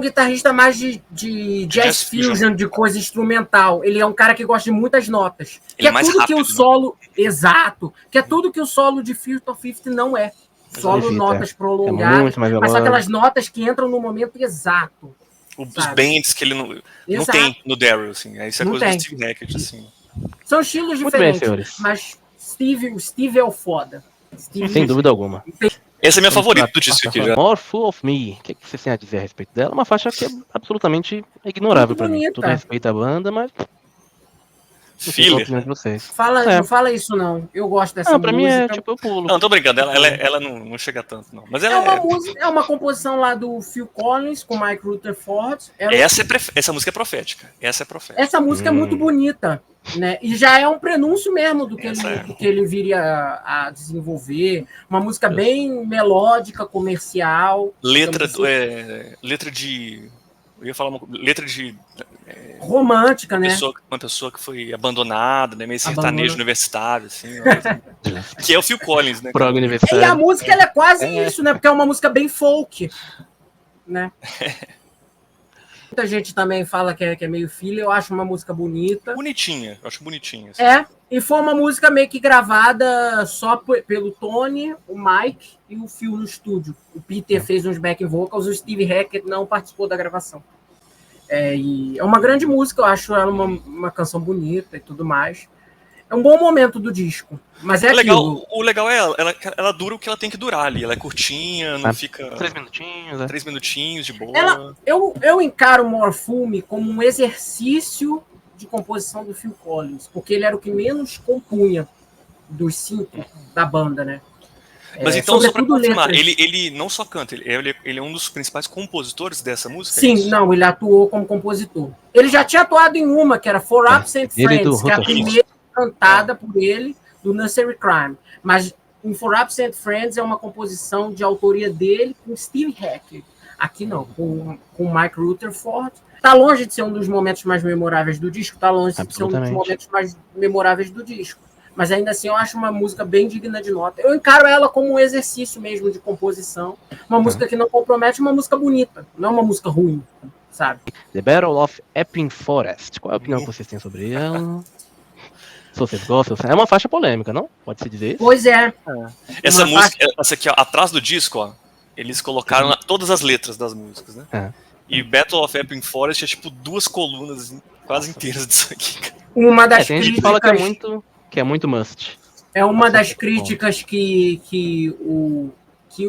guitarrista mais de jazz fusion, de coisa instrumental. Ele é um cara que gosta de muitas notas. Ele que é tudo rápido, que o solo... Né? Exato. Que é tudo que o solo de Firth of Fifth não é. Solo, notas prolongadas, mas são aquelas notas que entram no momento exato. Os bends que ele não tem no Daryl, assim. Isso é não coisa tem. do Steve Hackett, assim. São estilos Muito diferentes, bem, mas o Steve é o foda. Steve sem dúvida alguma. Essa é a minha favorita do disco aqui já. More Fool of Me. O que você tem a dizer a respeito dela? Uma faixa que é absolutamente ignorável pra mim. Tudo respeito à banda, mas... Filler. Não fala isso não. Eu gosto dessa música. Pra mim é tipo, eu pulo. Não, tô brincando. Ela não chega tanto, não. Mas ela é uma composição lá do Phil Collins com Mike Rutherford. Essa música é profética. Essa música é muito bonita, né? E já é um prenúncio mesmo do que ele viria a desenvolver. Uma música bem melódica, comercial. Letra de... Eu ia falar letra de... romântica, né? Uma pessoa que foi abandonada, né? Meio sertanejo universitário, assim. Que é o Phil Collins, né? Prog universitário. E a música ela é quase isso, né? Porque é uma música bem folk, né? Muita gente também fala que é meio filha. Eu acho uma música bonita. Bonitinha, eu acho bonitinha. Assim. E foi uma música meio que gravada só pelo Tony, o Mike e o Phil no estúdio. O Peter fez uns back vocals, o Steve Hackett não participou da gravação. E é uma grande música, eu acho ela uma canção bonita e tudo mais. É um bom momento do disco. Mas o legal é ela dura o que ela tem que durar ali. Ela é curtinha, não fica... 3 minutinhos. 3 minutinhos, de boa. Eu encaro More Fool Me como um exercício de composição do Phil Collins, porque ele era o que menos compunha dos 5 da banda, né? Mas então, só pra confirmar, ele não só canta, ele é um dos principais compositores dessa música? Sim, não, ele atuou como compositor. Ele já tinha atuado em uma, que era For Absent Friends, que é a primeira cantada por ele, do Nursery Crime. Mas In For Absent Friends é uma composição de autoria dele com Steve Hackett. Aqui não, com Mike Rutherford. Tá longe de ser um dos momentos mais memoráveis do disco, tá longe de ser um dos momentos mais memoráveis do disco. Mas ainda assim eu acho uma música bem digna de nota. Eu encaro ela como um exercício mesmo de composição. Uma música que não compromete, uma música bonita. Não é uma música ruim, sabe? The Battle of Epping Forest. Qual é a opinião que vocês têm sobre ela? Se vocês gostam, é uma faixa polêmica, não? Pode-se dizer isso? Pois é. Essa música, essa aqui, ó, atrás do disco, ó, eles colocaram todas as letras das músicas, né? E Battle of Epping Forest é tipo 2 colunas assim, quase inteiras disso aqui, cara. Uma das tem críticas... gente que fala que é muito must. É uma das críticas que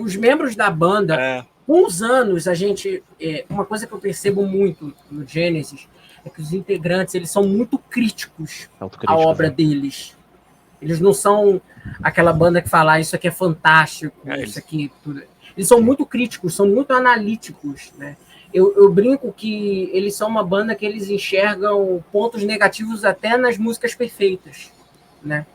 os membros da banda, com os anos, a gente... uma coisa que eu percebo muito no Genesis é que os integrantes, eles são muito críticos à obra deles. Eles não são aquela banda que fala isso aqui é fantástico, isso aqui... Tudo. Eles são muito críticos, são muito analíticos, né? Eu brinco que eles são uma banda que eles enxergam pontos negativos até nas músicas perfeitas, né?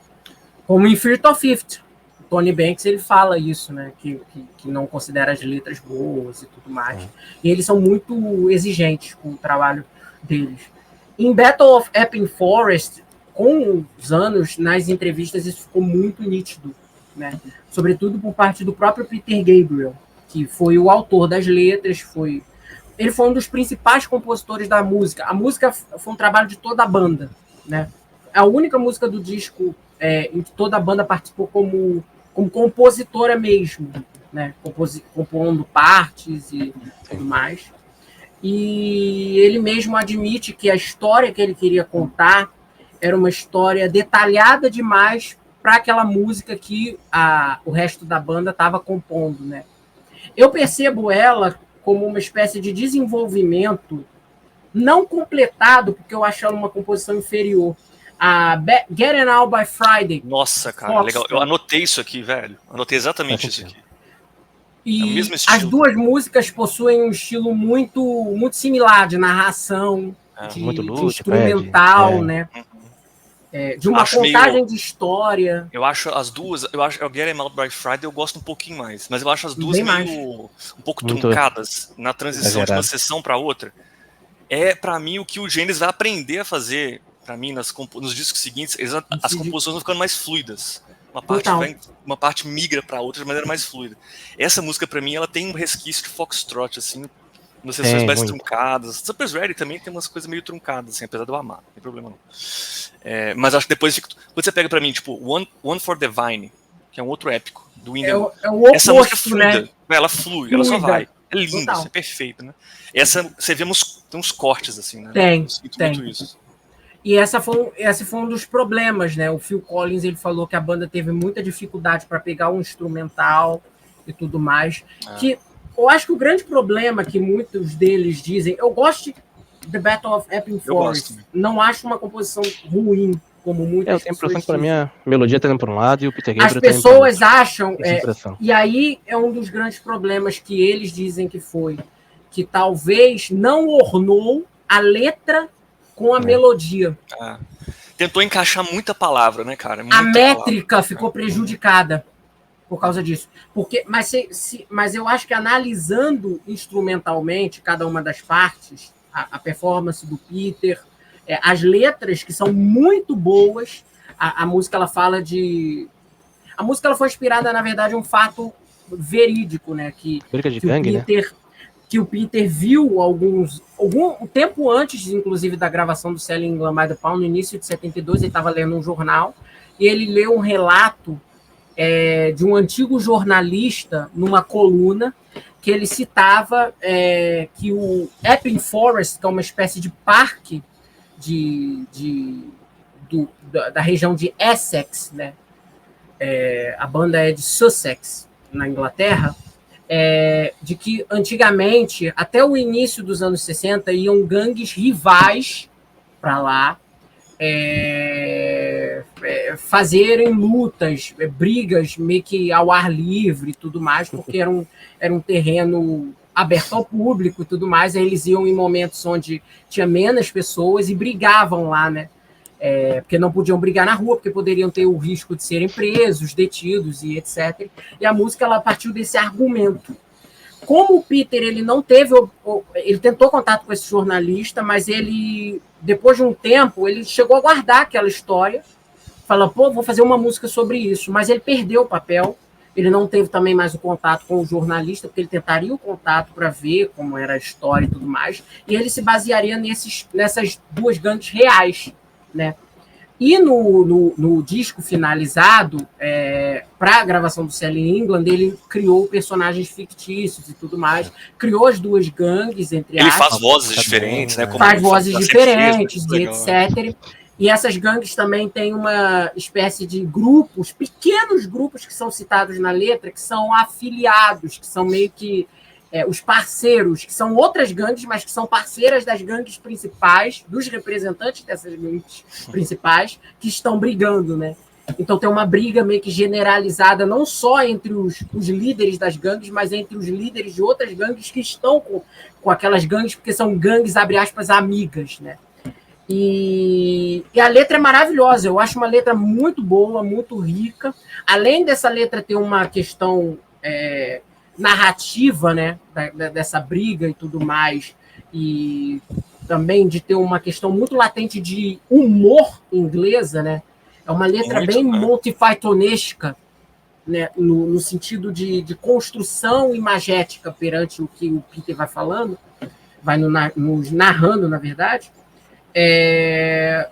Como em Fear of Fifth. O Tony Banks, ele fala isso, né? Que não considera as letras boas e tudo mais. E eles são muito exigentes com o trabalho deles. Em Battle of Epping Forest, com os anos, nas entrevistas, isso ficou muito nítido, né? Sobretudo por parte do próprio Peter Gabriel, que foi o autor das letras, ele foi um dos principais compositores da música. A música foi um trabalho de toda a banda, né? A única música do disco em que toda a banda participou como compositora mesmo, né? Compondo partes e tudo mais. E ele mesmo admite que a história que ele queria contar era uma história detalhada demais para aquela música que o resto da banda estava compondo, né? Eu percebo ela como uma espécie de desenvolvimento não completado, porque eu acho ela uma composição inferior. A Getting Out by Friday. Nossa, cara, legal. Eu anotei isso aqui, velho. Anotei exatamente isso aqui. E é o mesmo estilo. As duas músicas possuem um estilo muito, muito similar de narração, de instrumental, né? De uma contagem de história. Eu acho as duas, o Getting Out by Friday eu gosto um pouquinho mais, mas eu acho as duas um pouco truncadas na transição de uma sessão para outra. Para mim o que o Genesis vai aprender a fazer, para mim nos discos seguintes, as composições vão ficando mais fluidas. Uma parte migra para outra de maneira mais fluida. Essa música para mim ela tem um resquício de foxtrot assim, umas sessões mais truncadas. Supper's Ready também tem umas coisas meio truncadas, assim, apesar de eu amar, não tem problema não. Mas acho que depois, quando você pega pra mim, tipo, One for the Vine, que é um outro épico, do Windham, essa música é fluida, né? Ela flui, ela só vai. É lindo, é perfeito, né? Essa, você vê uns cortes, assim, né? Tem. Muito isso. E esse foi um dos problemas, né? O Phil Collins, ele falou que a banda teve muita dificuldade para pegar um instrumental e tudo mais, que eu acho que o grande problema que muitos deles dizem... Eu gosto de The Battle of Epping Forest. Não acho uma composição ruim, como muitas pessoas tenho a impressão que, para mim, a melodia está indo para um lado e o Peter Gabriel as pessoas acham... e aí é um dos grandes problemas que eles dizem que foi. Que talvez não ornou a letra com a melodia. Tentou encaixar muita palavra, né, cara? A métrica ficou prejudicada por causa disso. Mas eu acho que analisando instrumentalmente cada uma das partes, a performance do Peter, as letras que são muito boas, a música ela fala de... A música ela foi inspirada, na verdade, em um fato verídico, né? Que o Peter viu algum tempo antes, inclusive, da gravação do Selling Glam the Pound, no início de 72, ele estava lendo um jornal, e ele leu um relato de um antigo jornalista numa coluna que ele citava que o Epping Forest, que é uma espécie de parque da região de Essex, né? A banda é de Sussex, na Inglaterra, de que antigamente, até o início dos anos 60, iam gangues rivais para lá, fazerem lutas, brigas meio que ao ar livre e tudo mais, porque era um terreno aberto ao público e tudo mais. Aí eles iam em momentos onde tinha menos pessoas e brigavam lá, né? porque não podiam brigar na rua, porque poderiam ter o risco de serem presos, detidos e etc. E a música ela partiu desse argumento. Como o Peter ele não teve, ele tentou contato com esse jornalista, mas ele, depois de um tempo, ele chegou a guardar aquela história, fala, pô, vou fazer uma música sobre isso, mas ele perdeu o papel. Ele não teve também mais o contato com o jornalista, porque ele tentaria o contato para ver como era a história e tudo mais, e ele se basearia nessas duas gangues reais, né? E no disco finalizado, para a gravação do Selling England, ele criou personagens fictícios e tudo mais, criou as duas gangues, entre Ele aspas. faz vozes diferentes, né? Faz vozes diferentes fez, e etc. E essas gangues também têm uma espécie de grupos, pequenos grupos que são citados na letra, que são afiliados, que são meio que os parceiros, que são outras gangues, mas que são parceiras das gangues principais, dos representantes dessas gangues principais, que estão brigando, né? Então tem uma briga meio que generalizada, não só entre os líderes das gangues, mas entre os líderes de outras gangues que estão com aquelas gangues, porque são gangues, abre aspas, amigas, né? E a letra é maravilhosa, eu acho uma letra muito boa, muito rica. Além dessa letra ter uma questão narrativa, né, dessa briga e tudo mais, e também de ter uma questão muito latente de humor inglesa, né? É uma letra muito, bem Monty Pythonesca, né, no sentido de construção imagética perante o que o Peter vai falando, vai nos narrando, na verdade. É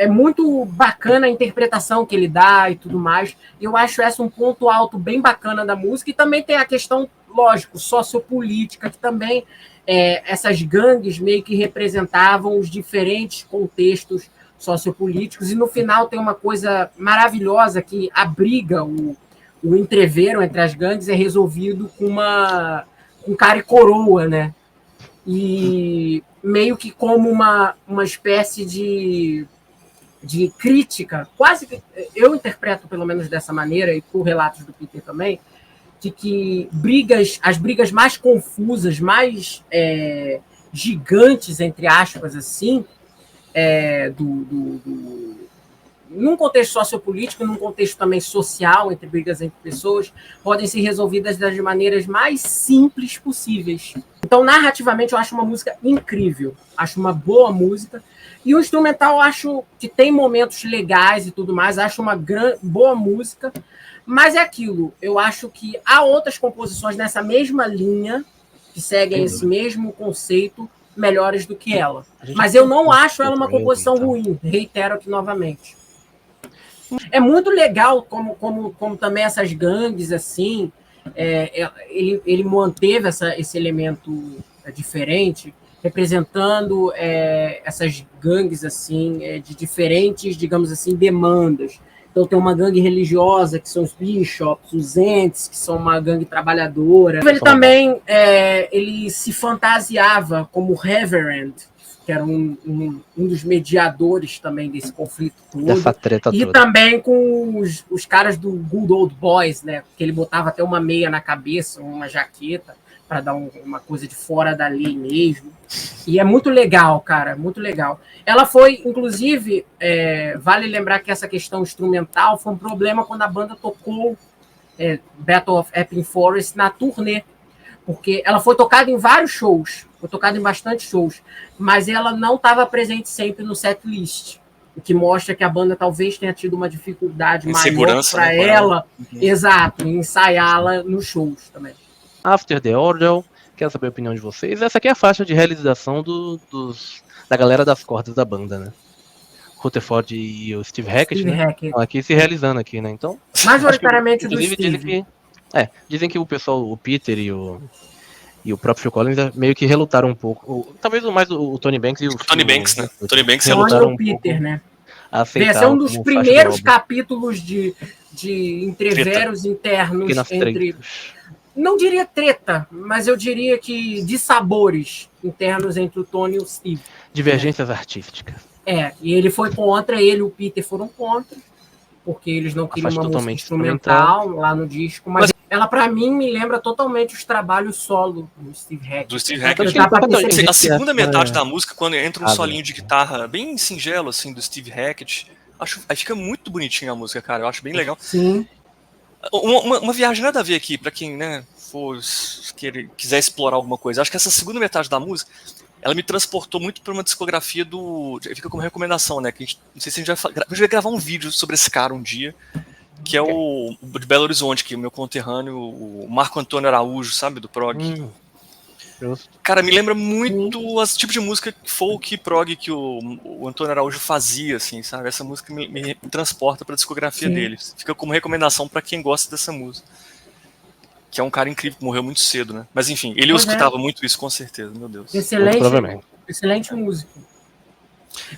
muito bacana a interpretação que ele dá e tudo mais. Eu acho essa um ponto alto bem bacana da música. E também tem a questão, lógico, sociopolítica, que também essas gangues meio que representavam os diferentes contextos sociopolíticos. E no final tem uma coisa maravilhosa, que a briga, o entrevero entre as gangues é resolvido com cara e coroa, né? E meio que como uma espécie de crítica, quase que eu interpreto pelo menos dessa maneira, e por relatos do Peter também, de que as brigas mais confusas, mais gigantes, entre aspas, assim, num contexto sociopolítico, num contexto também social, entre brigas entre pessoas, podem ser resolvidas das maneiras mais simples possíveis. Então, narrativamente, eu acho uma música incrível. Acho uma boa música. E o instrumental, eu acho que tem momentos legais e tudo mais. Acho uma boa música. Mas é aquilo. Eu acho que há outras composições nessa mesma linha, que seguem esse mesmo conceito, melhores do que ela. Mas eu não acho ela uma composição ruim. Reitero aqui novamente. É muito legal como também essas gangues, assim, ele manteve esse elemento diferente, representando essas gangues, assim, de diferentes, digamos assim, demandas. Então tem uma gangue religiosa, que são os Bishops, os Ents, que são uma gangue trabalhadora. Ele também ele se fantasiava como Reverend, que era um dos mediadores também desse conflito todo. Dessa treta e toda. Também com os caras do Good Old Boys, né? Que ele botava até uma meia na cabeça, uma jaqueta, para dar uma coisa de fora da lei mesmo. E é muito legal, cara, muito legal. Ela foi, inclusive, vale lembrar que essa questão instrumental foi um problema quando a banda tocou Battle of Epping Forest na turnê, porque ela foi tocada em vários shows, foi tocada em bastante shows, mas ela não estava presente sempre no set list, o que mostra que a banda talvez tenha tido uma dificuldade maior para ela, exato, em ensaiá-la nos shows também. After the Order, quero saber a opinião de vocês. Essa aqui é a faixa de realização da galera das cordas da banda, né? Rutherford e o Steve Hackett, estão aqui se realizando aqui, né? Então, majoritariamente do Steve. Dizem que o pessoal, o Peter e o próprio Phil Collins meio que relutaram um pouco. Talvez mais o Tony Banks e o Tony Banks, né? Tony Banks relutaram um pouco. Peter, né? Esse é um dos primeiros capítulos de entreveros internos entre... Não diria treta, mas eu diria que de sabores internos entre o Tony e o Steve. Divergências artísticas. E ele foi contra, ele e o Peter foram contra, porque eles não queriam uma música instrumental lá no disco. Mas ela pra mim me lembra totalmente os trabalhos solo do Steve Hackett. Do Steve Hackett. Dá pra perceber. A segunda metade da música, quando entra um solinho de guitarra bem singelo, assim, do Steve Hackett, aí fica muito bonitinho a música, cara. Eu acho bem legal. Sim. Uma viagem nada a ver aqui, pra quem, né, quiser explorar alguma coisa. Acho que essa segunda metade da música, ela me transportou muito pra uma discografia fica como recomendação, né, que não sei se a gente vai gravar um vídeo sobre esse cara um dia, que é o de Belo Horizonte, que é o meu conterrâneo, o Marco Antônio Araújo, sabe, do prog. Cara, me lembra muito o tipo de música folk prog que o Antônio Araújo fazia, assim, sabe? Essa música me transporta pra discografia dele. Fica como recomendação pra quem gosta dessa música. Que é um cara incrível, que morreu muito cedo, né? Mas enfim, ele escutava muito isso, com certeza, meu Deus. Excelente músico.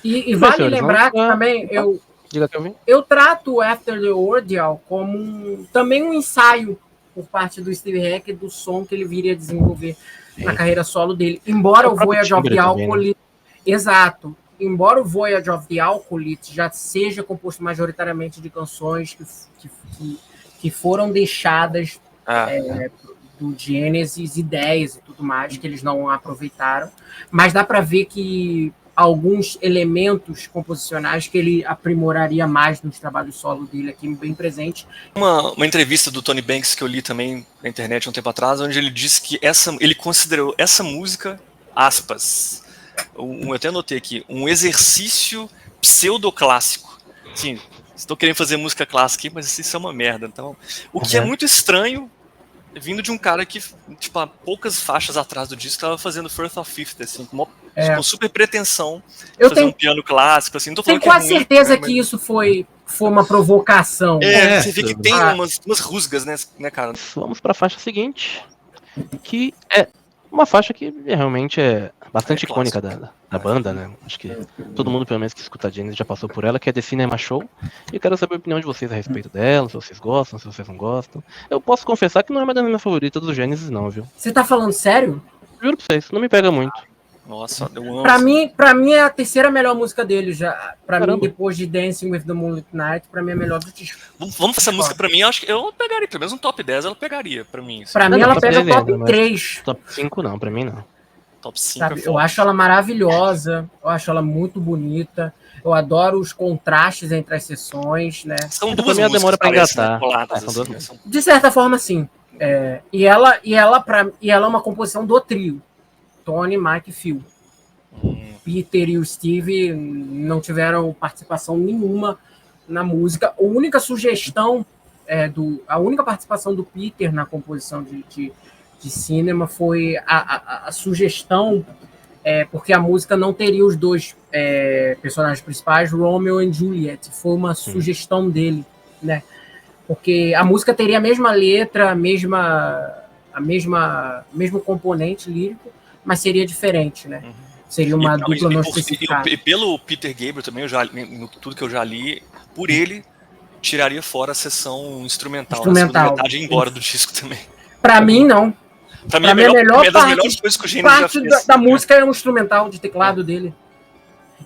E vale lembrar que também eu trato o After the Ordeal como também um ensaio por parte do Steve Hackett do som que ele viria a desenvolver na carreira solo dele. Embora o Voyage of the Alcoholic... Exato. Embora o Voyage of the Alcoholic já seja composto majoritariamente de canções que foram deixadas do Genesis, ideias e tudo mais, que eles não aproveitaram. Mas dá para ver que alguns elementos composicionais que ele aprimoraria mais nos trabalhos solo dele aqui, bem presente. Uma entrevista do Tony Banks que eu li também na internet um tempo atrás, onde ele disse que ele considerou essa música, aspas, eu até anotei aqui, um exercício pseudoclássico. Sim, estou querendo fazer música clássica aqui, mas isso é uma merda. Então, o que é muito estranho, vindo de um cara que, tipo, há poucas faixas atrás do disco, estava fazendo First of Fifth, assim, com super pretensão de fazer um piano clássico, assim. Não tô falando tenho quase certeza que isso foi uma provocação. Você vê que tem umas rusgas, né, cara? Vamos para a faixa seguinte, que é uma faixa que realmente é bastante icônica da banda, né? Acho que todo mundo, pelo menos, que escuta a Genesis já passou por ela, que é The Cinema Show. E eu quero saber a opinião de vocês a respeito dela, se vocês gostam, se vocês não gostam. Eu posso confessar que não é uma das minhas favoritas do Genesis, não, viu? Você tá falando sério? Juro pra vocês, não me pega muito. Nossa, eu amo. Pra mim é a terceira melhor música dele já. Pra mim, depois de Dancing with the Moonlit Night, pra mim é a melhor do disco. Vamos pra essa música, pra mim, eu acho que eu pegaria, pelo menos um top 10 ela pegaria, pra mim. Assim. Pra mim, ela pega top 3. Top 5 não, pra mim não. Top 5 sabe? Eu acho ela maravilhosa, eu acho ela muito bonita, eu adoro os contrastes entre as sessões, né? São duas músicas, demora pra engatar. Assim, de certa forma, sim. E ela é uma composição do trio. Tony, Mike e Phil. Peter e o Steve não tiveram participação nenhuma na música. A única sugestão, a única participação do Peter na composição de Cinema foi a sugestão, porque a música não teria os dois personagens principais, Romeo e Juliet. Foi uma sugestão dele, né? Porque a música teria a mesma letra, mesmo componente lírico, mas seria diferente, né? Seria uma dupla não especificada. E pelo Peter Gabriel também, tudo que eu já li, por ele, tiraria fora a sessão instrumental. A segunda metade ia embora do disco também. Pra mim, não. Pra mim, a melhor das melhores coisas que o Genesis já fez. Da música é um instrumental de teclado dele.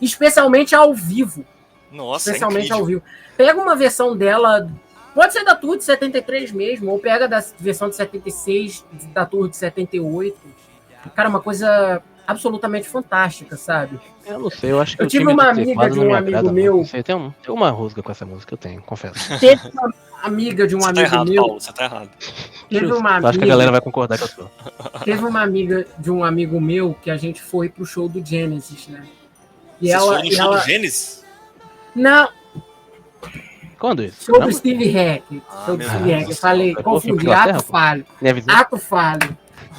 Especialmente ao vivo. Nossa, especialmente ao vivo. Pega uma versão dela, pode ser da Tour de 73 mesmo, ou pega da versão de 76, da Tour de 78. Cara, uma coisa absolutamente fantástica, sabe? Eu não sei, eu acho que eu tive uma amiga de um amigo meu. Tem uma rusga com essa música, eu tenho, confesso. Teve uma amiga de um amigo meu. Paulo, você tá errado. Teve uma amiga, acho que a galera vai concordar com a sua. Teve uma amiga de um amigo meu que a gente foi pro show do Genesis, né? E você ela, foi no show do Genesis? Não. Quando isso? Show do Steve Hackett. Show do Steve Hackett. Eu falei, confundi, ato falho. Ato falho.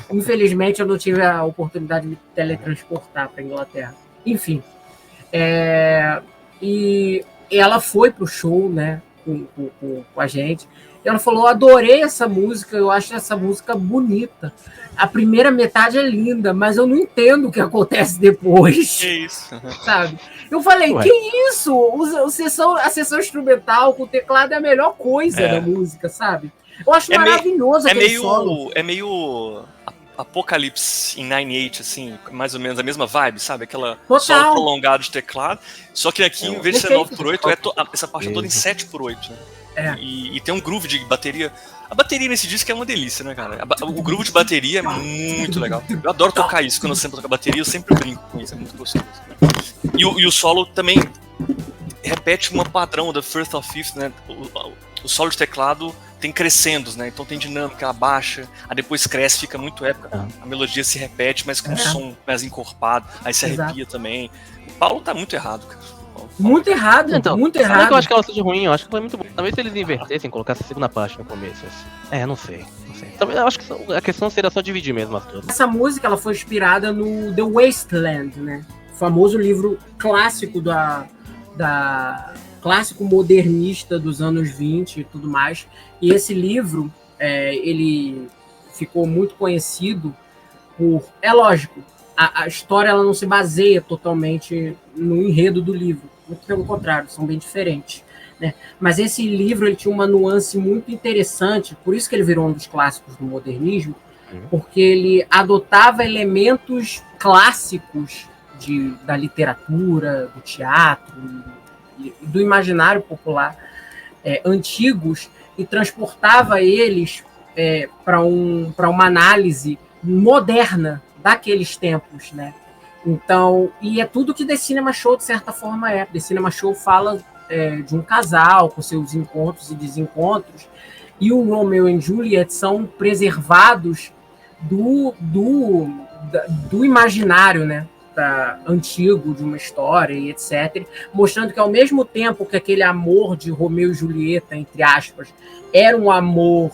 Infelizmente, eu não tive a oportunidade de me teletransportar para a Inglaterra. Enfim. E ela foi pro show, né, com a gente. E ela falou, adorei essa música, eu acho essa música bonita. A primeira metade é linda, mas eu não entendo o que acontece depois. Que isso? Sabe? Eu falei, que isso? A sessão instrumental com o teclado é a melhor coisa da música, sabe? Eu acho maravilhoso aquele solo. É meio Apocalipse em 9/8, assim, mais ou menos a mesma vibe, sabe? Aquela solo prolongado de teclado. Só que aqui, em vez de ser 9/8, essa parte é toda em 7/8. Né? E tem um groove de bateria A bateria nesse disco é uma delícia, né, cara? O groove de bateria é muito legal. Eu adoro tocar isso, quando eu sempre toco a bateria, eu sempre brinco com isso, é muito gostoso. E o solo também repete um padrão da First of Fifth, né? O solo de teclado tem crescendos, né? Então tem dinâmica, abaixa, aí depois cresce, fica muito épica. A melodia se repete, mas com um som mais encorpado, aí se arrepia também. O Paulo tá muito errado, cara. Muito errado, Então, muito não é que errado. eu acho que ela seja ruim, eu acho que foi muito bom. Talvez se eles invertessem, colocassem a segunda parte no começo. Assim. Não sei. Talvez, eu acho que a questão seria só dividir mesmo as duas. Essa música ela foi inspirada no The Wasteland, né? O famoso livro clássico clássico modernista dos anos 20 e tudo mais. E esse livro, ele ficou muito conhecido por... É lógico, a história ela não se baseia totalmente no enredo do livro. Muito pelo contrário, são bem diferentes. Né? Mas esse livro ele tinha uma nuance muito interessante, por isso que ele virou um dos clássicos do modernismo, porque ele adotava elementos clássicos da literatura, do teatro, do imaginário popular antigos e transportava eles para uma análise moderna daqueles tempos, né? Então, e é tudo que The Cinema Show, de certa forma, é. The Cinema Show fala de um casal com seus encontros e desencontros, e o Romeo e Juliet são preservados do imaginário, né? Antigo de uma história e etc., mostrando que ao mesmo tempo que aquele amor de Romeu e Julieta, entre aspas, era um amor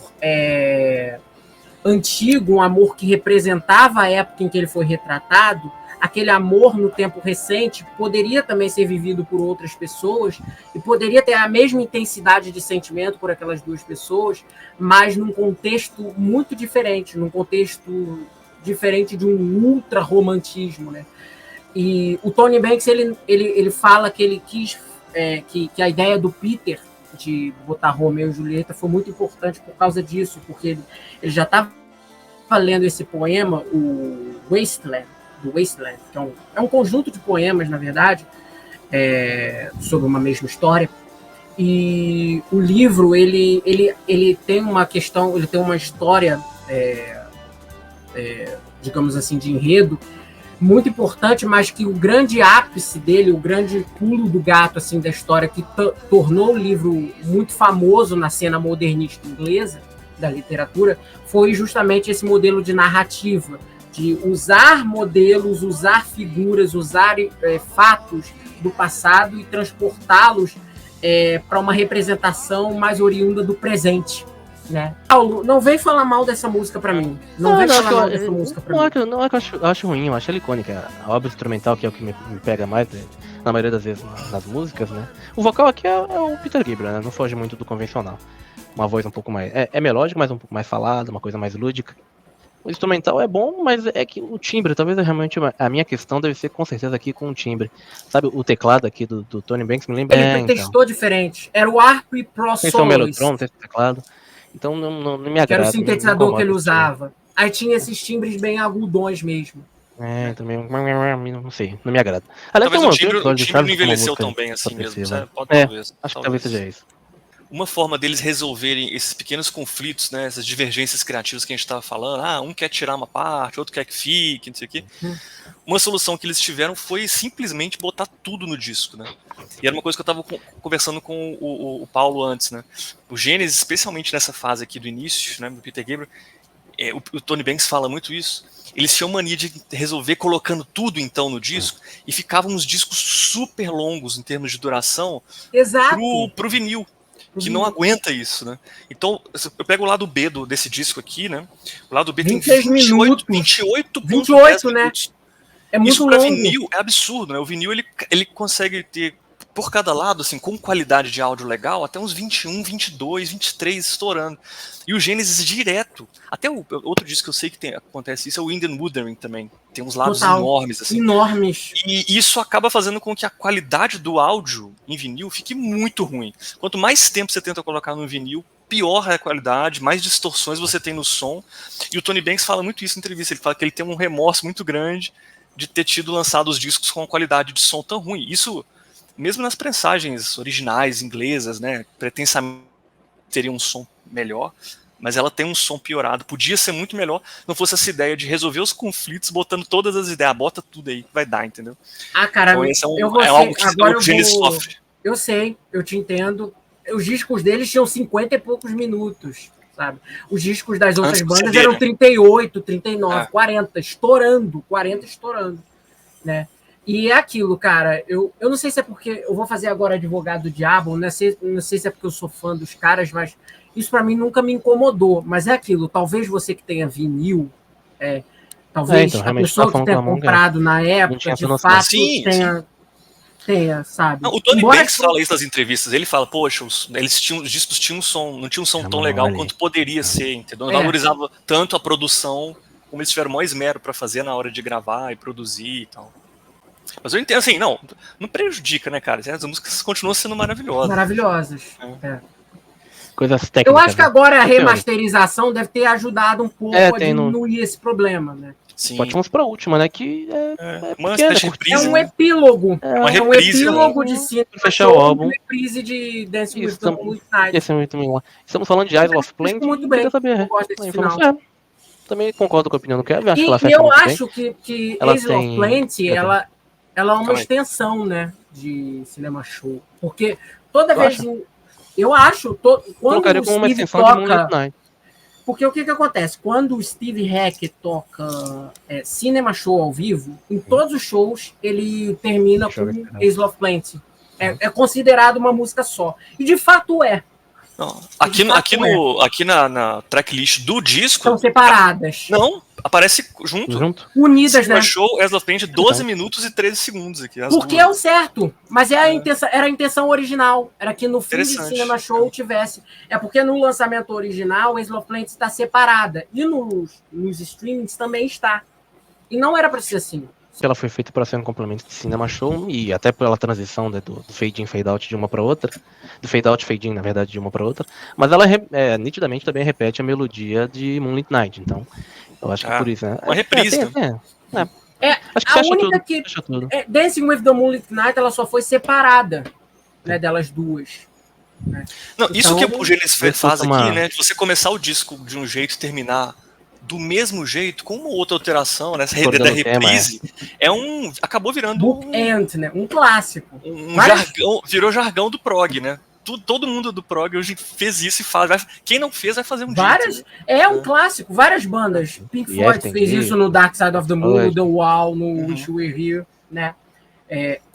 antigo, um amor que representava a época em que ele foi retratado, aquele amor no tempo recente poderia também ser vivido por outras pessoas e poderia ter a mesma intensidade de sentimento por aquelas duas pessoas, mas num contexto muito diferente, num contexto diferente de um ultra-romantismo, né? E o Tony Banks, ele fala que ele quis que a ideia do Peter de botar Romeu e Julieta foi muito importante por causa disso, porque ele já estava lendo esse poema, o Wasteland, do Wasteland, que é um conjunto de poemas, na verdade, sobre uma mesma história. E o livro, ele tem uma questão, ele tem uma história, digamos assim, de enredo, muito importante, mas que o grande ápice dele, o grande pulo do gato assim, da história, que tornou o livro muito famoso na cena modernista inglesa, da literatura, foi justamente esse modelo de narrativa, de usar modelos, usar figuras, usar fatos do passado e transportá-los para uma representação mais oriunda do presente. Né? Paulo, não vem falar mal dessa música pra mim. Não vem falar mal dessa música pra mim. Não é que eu acho ruim, eu acho ela icônica. A obra instrumental, que é o que me pega mais, na maioria das vezes, nas músicas, né? O vocal aqui é o Peter Gabriel, né? Não foge muito do convencional. Uma voz um pouco mais... É melódica, mas um pouco mais falada, uma coisa mais lúdica. O instrumental é bom, mas é que o timbre, talvez realmente a minha questão deve ser com certeza aqui com o timbre. Sabe, o teclado aqui do Tony Banks me lembra... Ele testou diferente. Era o Harp Pro Soloist. Esse é o Mellotron, esse teclado. Então não me agrada. Que era o sintetizador que ele usava. Aí tinha esses timbres bem agudões mesmo. Também não sei, não me agrada. Aliás, talvez o timbre não envelheceu tão bem assim mesmo, sabe? Talvez. Acho que talvez seja isso. Uma forma deles resolverem esses pequenos conflitos, né, essas divergências criativas que a gente estava falando, um quer tirar uma parte, outro quer que fique, não sei o quê. Uma solução que eles tiveram foi simplesmente botar tudo no disco, né? E era uma coisa que eu estava conversando com o Paulo antes, né? O Genesis, especialmente nessa fase aqui do início, né, do Peter Gabriel, o Tony Banks fala muito isso. Eles tinham mania de resolver colocando tudo então no disco e ficavam uns discos super longos em termos de duração. Exato. Pro vinil. Que não aguenta isso, né? Então, eu pego o lado B desse disco aqui, né? O lado B tem 28 né? É muito isso para longo. vinil é absurdo, né? O vinil ele consegue ter por cada lado, assim, com qualidade de áudio legal, até uns 21, 22, 23 estourando. E o Genesis direto. Até o outro disco que eu sei que acontece isso é o Wind and Wuthering também. Tem uns lados enormes, assim. Enormes. E isso acaba fazendo com que a qualidade do áudio em vinil fique muito ruim. Quanto mais tempo você tenta colocar no vinil, pior é a qualidade, mais distorções você tem no som. E o Tony Banks fala muito isso em entrevista. Ele fala que ele tem um remorso muito grande de ter tido lançado os discos com uma qualidade de som tão ruim. Isso, mesmo nas prensagens originais inglesas, né, pretensamente teria um som melhor, mas ela tem um som piorado. Podia ser muito melhor se não fosse essa ideia de resolver os conflitos botando todas as ideias. Bota tudo aí que vai dar, entendeu? Cara, Então esse eu vou algo que agora o Genesis sofre. Eu sei, eu te entendo. Os discos deles tinham 50 e poucos minutos, sabe? Os discos das outras bandas eram 38, 39, 40 estourando, né? E é aquilo, cara, eu não sei se é porque eu vou fazer agora advogado do diabo, não sei se é porque eu sou fã dos caras, mas isso pra mim nunca me incomodou. Mas é aquilo, talvez você que tenha vinil, talvez então, a pessoa que tenha comprado na época, de fato, tenha, sabe? Não, o Tony Banks fala isso nas entrevistas. Ele fala, poxa, os discos tinham um som, não tinha um som tão legal quanto poderia ser, entendeu? Não valorizava tanto a produção, como eles tiveram o maior esmero pra fazer na hora de gravar e produzir e tal. Mas eu entendo, assim, não prejudica, né, cara? As músicas continuam sendo maravilhosas. Maravilhosas. Coisas técnicas. Eu acho que agora a remasterização deve ter ajudado um pouco a diminuir esse problema, né? Sim. Pode vamos pra última, né? Que é um epílogo. Uma reprise, um epílogo de cinema. Fechar o álbum. Uma reprise de Dancing with the Moonlight Night. Estamos falando de Isle of Plenty. Muito bem. Saber, eu gosto desse final. Também concordo com a opinião do Kevin. Acho que ela e eu acho que Isle of Plenty, ela é uma extensão, né, de Cinema Show. Porque toda vez... Eu acho... Quando o Steve toca... Porque o que acontece? Quando o Steve Hackett toca Cinema Show ao vivo, em todos os shows ele termina com Isle of Plenty. É considerado uma música só. E de fato é. Não, aqui na tracklist do disco... São separadas. Não, aparece junto. Unidas, né? Show, Isle of Plenty, 12 minutos e 13 segundos aqui. Porque é o certo. Mas era a intenção original. Era que no fim de Cinema Show tivesse. É porque no lançamento original, Isle of Plenty está separada. E nos streamings também está. E não era para ser assim. Ela foi feita para ser um complemento de Cinema Show e até pela transição do fade in, fade out de uma para outra, do fade out, fade in, na verdade, de uma para outra, mas ela nitidamente também repete a melodia de Moonlight Night, então eu acho que por isso, né? Uma reprise. Acho que fecha única tudo, fecha tudo. Dancing with the Moonlight Night, ela só foi separada, né, delas duas. Né? Não, então, isso que o Genesis faz aqui, né, de você começar o disco de um jeito e terminar do mesmo jeito, com uma outra alteração, né? Essa da reprise, acabou virando bookend, né? Um clássico. Jargão, virou jargão do prog, né? Todo mundo do prog hoje fez isso e faz. Quem não fez vai fazer um dia. Um clássico. Várias bandas. Pink Floyd fez isso no Dark Side of the Moon, The Wall, no Wish We Were Here, né?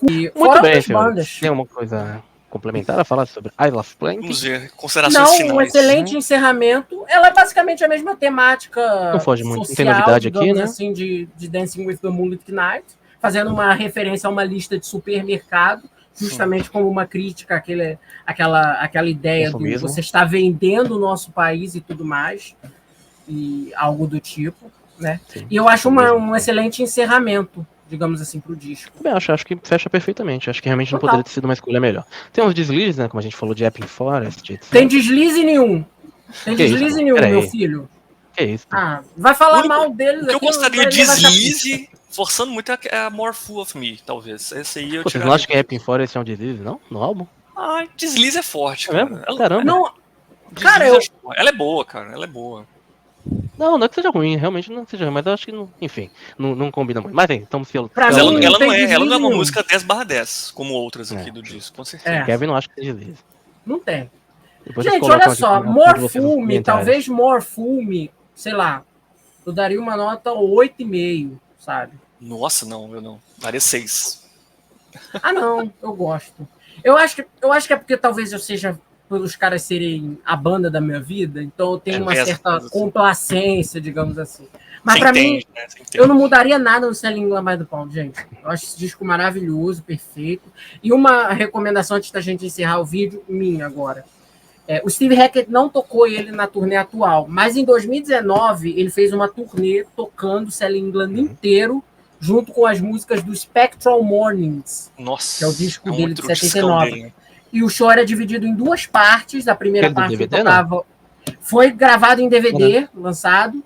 Muito bem, bandas. Tem uma coisa complementar a falar sobre Isle of Plenty? Vamos ver, considerações finais. Um excelente encerramento. Ela é basicamente a mesma temática não foge muito. social, tem novidade aqui, né? Assim, de Dancing with the Moonlight Night, fazendo uma referência a uma lista de supermercado, justamente como uma crítica àquela ideia do você está vendendo o nosso país e tudo mais, e algo do tipo, né? Sim, e eu acho um excelente encerramento, digamos assim, pro disco. Bem, acho que fecha perfeitamente. Acho que realmente não poderia ter sido uma escolha melhor. Tem uns deslizes, né? Como a gente falou de Epping Forest. Etc. Tem deslize nenhum. Meu filho. Que isso? Vai falar mal deles. O que eu gostaria de deslize, forçando muito, é a More Fool of Me, talvez. Esse aí eu Vocês não acham que Epping Forest é um deslize, não? No álbum? Deslize é forte, cara. Caramba. Não, cara, ela é boa, cara. Ela é boa. Não é que seja ruim, realmente não seja ruim, mas eu acho que, enfim, não combina muito. Mas estamos se ela não é uma música 10/10, como outras aqui do disco, com certeza. Kevin não acha que é deslize. Não tem. Gente, olha só, More Fool Me, talvez More Fool Me, sei lá, eu daria uma nota 8,5, sabe? Nossa, eu não. Daria 6. Não, eu gosto. Eu acho que é porque talvez eu seja pelos caras serem a banda da minha vida, então eu tenho uma certa complacência, digamos assim. Mas pra mim, eu não mudaria nada no Selling Glamour do Pound, gente. Eu acho esse disco maravilhoso, perfeito. E uma recomendação antes da gente encerrar o vídeo, minha agora. O Steve Hackett não tocou ele na turnê atual, mas em 2019 ele fez uma turnê tocando Selling England inteiro, junto com as músicas do Spectral Mornings, que é o disco dele de 79. Dele. E o show era dividido em duas partes. A primeira parte DVD, tocava... Foi gravado em DVD, lançado.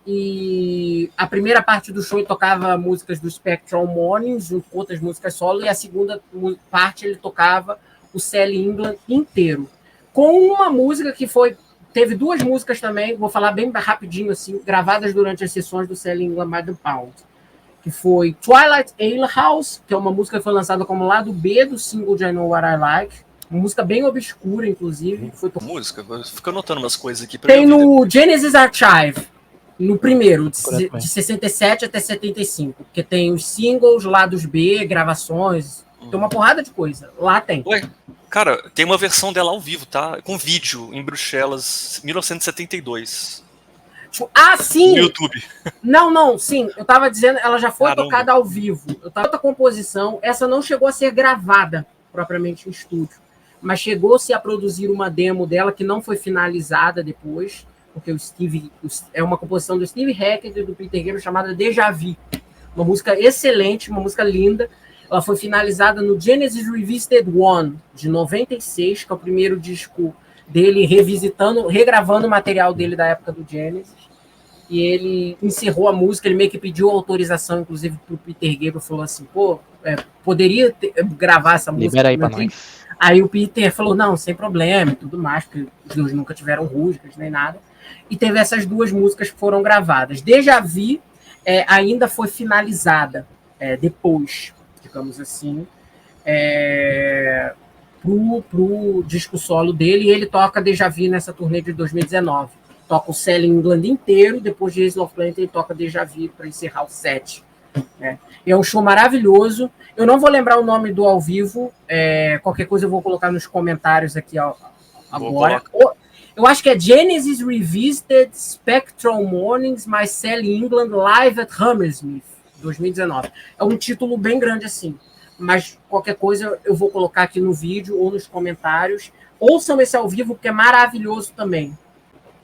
E a primeira parte do show tocava músicas do Spectral Mornings, junto com outras músicas solo. E a segunda parte ele tocava o Selling England inteiro. Com uma música que foi teve duas músicas também, vou falar bem rapidinho, assim, gravadas durante as sessões do Selling England by the Pound, que foi Twilight Ale House, que é uma música que foi lançada como lado B do single de I Know What I Like, uma música bem obscura, inclusive. Foi música, fica anotando umas coisas aqui. Tem no Genesis Archive, no primeiro, de 67 até 75, que tem os singles, lados B, gravações, tem uma porrada de coisa. Lá tem. Ué, cara, tem uma versão dela ao vivo, tá? Com vídeo, em Bruxelas, 1972. Ah, sim! No YouTube. Não, sim. Eu tava dizendo, ela já foi tocada ao vivo. Eu tava outra composição, essa não chegou a ser gravada propriamente em estúdio, mas chegou-se a produzir uma demo dela que não foi finalizada depois, porque é uma composição do Steve Hackett e do Peter Gabriel chamada Déjà Vu. Uma música excelente, uma música linda. Ela foi finalizada no Genesis Revisited One, de 96, que é o primeiro disco dele regravando o material dele da época do Genesis. E ele encerrou a música, ele meio que pediu autorização, inclusive, pro Peter Gabriel, falou assim, poderia gravar essa música? Libera aí pra nós. Aí o Peter falou, não, sem problema e tudo mais, porque os dois nunca tiveram rusgas nem nada. E teve essas duas músicas que foram gravadas. Déjà Vu ainda foi finalizada depois, digamos assim, pro disco solo dele, e ele toca Déjà Vu nessa turnê de 2019. Toca o Selling England inteiro, depois de Ace of Planet ele toca Déjà Vu para encerrar o set. É um show maravilhoso. Eu não vou lembrar o nome do ao vivo, qualquer coisa eu vou colocar nos comentários aqui agora. Eu acho que é Genesis Revisited Spectral Mornings by Selling England Live at Hammersmith, 2019. É um título bem grande assim, mas qualquer coisa eu vou colocar aqui no vídeo ou nos comentários. Ouçam esse ao vivo, porque é maravilhoso também.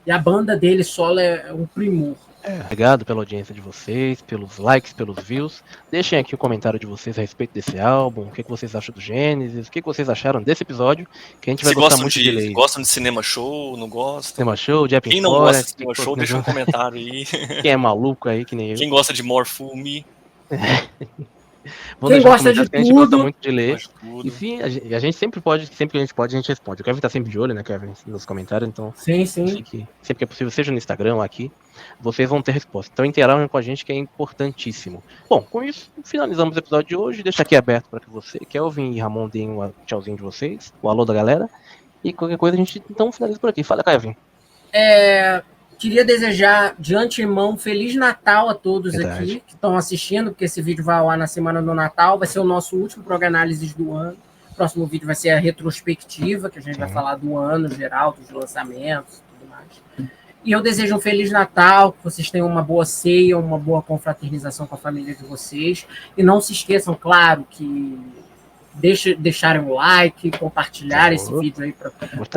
E a banda dele solo é um primor. Obrigado pela audiência de vocês, pelos likes, pelos views. Deixem aqui o comentário de vocês a respeito desse álbum, o que vocês acham do Gênesis, o que vocês acharam desse episódio, que a gente vai gostar muito de ler. Gostam de cinema show, não gostam? Cinema show, Japping Quem não gosta de cinema show, deixa um comentário aí. Quem é maluco aí, que nem eu. Quem gosta de More Fool Me. Quem gosta de tudo. A gente gosta muito de ler. Enfim, a gente sempre que a gente pode, a gente responde. O Kevin tá sempre de olho, né, Kevin, nos comentários, então... Sim. Sempre que é possível, seja no Instagram ou aqui, vocês vão ter resposta. Então interajam com a gente, que é importantíssimo. Bom, com isso, finalizamos o episódio de hoje. Deixa aqui aberto para que você, Kelvin e Ramon, deem um tchauzinho de vocês, o alô da galera. E qualquer coisa a gente então finaliza por aqui. Fala, Kevin. Queria desejar de antemão Feliz Natal a todos aqui que estão assistindo, porque esse vídeo vai ao ar na semana do Natal, vai ser o nosso último Proganálises do ano. O próximo vídeo vai ser a retrospectiva, que a gente vai falar do ano geral, dos lançamentos e tudo mais. E eu desejo um Feliz Natal, que vocês tenham uma boa ceia, uma boa confraternização com a família de vocês. E não se esqueçam, claro, que deixarem o like, compartilhar esse vídeo aí para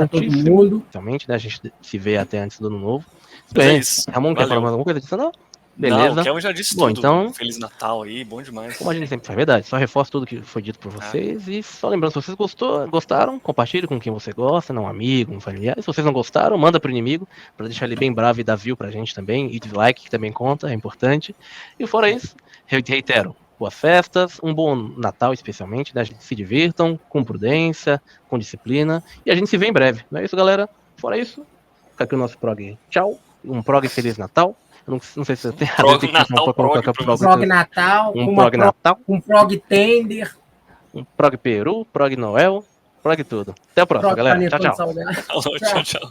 todo mundo. Realmente, né? A gente se vê até antes do ano novo. É isso. Ramon, quer falar mais alguma coisa disso? Não? Beleza. Não, o Kelvin já disse tudo. Então, Feliz Natal aí, bom demais. Como a gente sempre faz, verdade. Só reforço tudo que foi dito por vocês. E só lembrando, se vocês gostaram, compartilhe com quem você gosta, um amigo, um familiar. E se vocês não gostaram, manda pro inimigo, para deixar ele bem bravo e dar view pra gente também. E dislike, que também conta, é importante. E fora isso, reitero, boas festas, um bom Natal especialmente, né? A gente se divirtam, com prudência, com disciplina. E a gente se vê em breve. Não é isso, galera? Fora isso, fica aqui o nosso prog. Tchau. Um prog Feliz Natal. Eu não sei se você tem prog Natal, prog Natal, um prog Natal, um prog Tender, um prog Peru, prog Noel, prog tudo. Até a próxima, galera. Tchau, tchau. Tchau.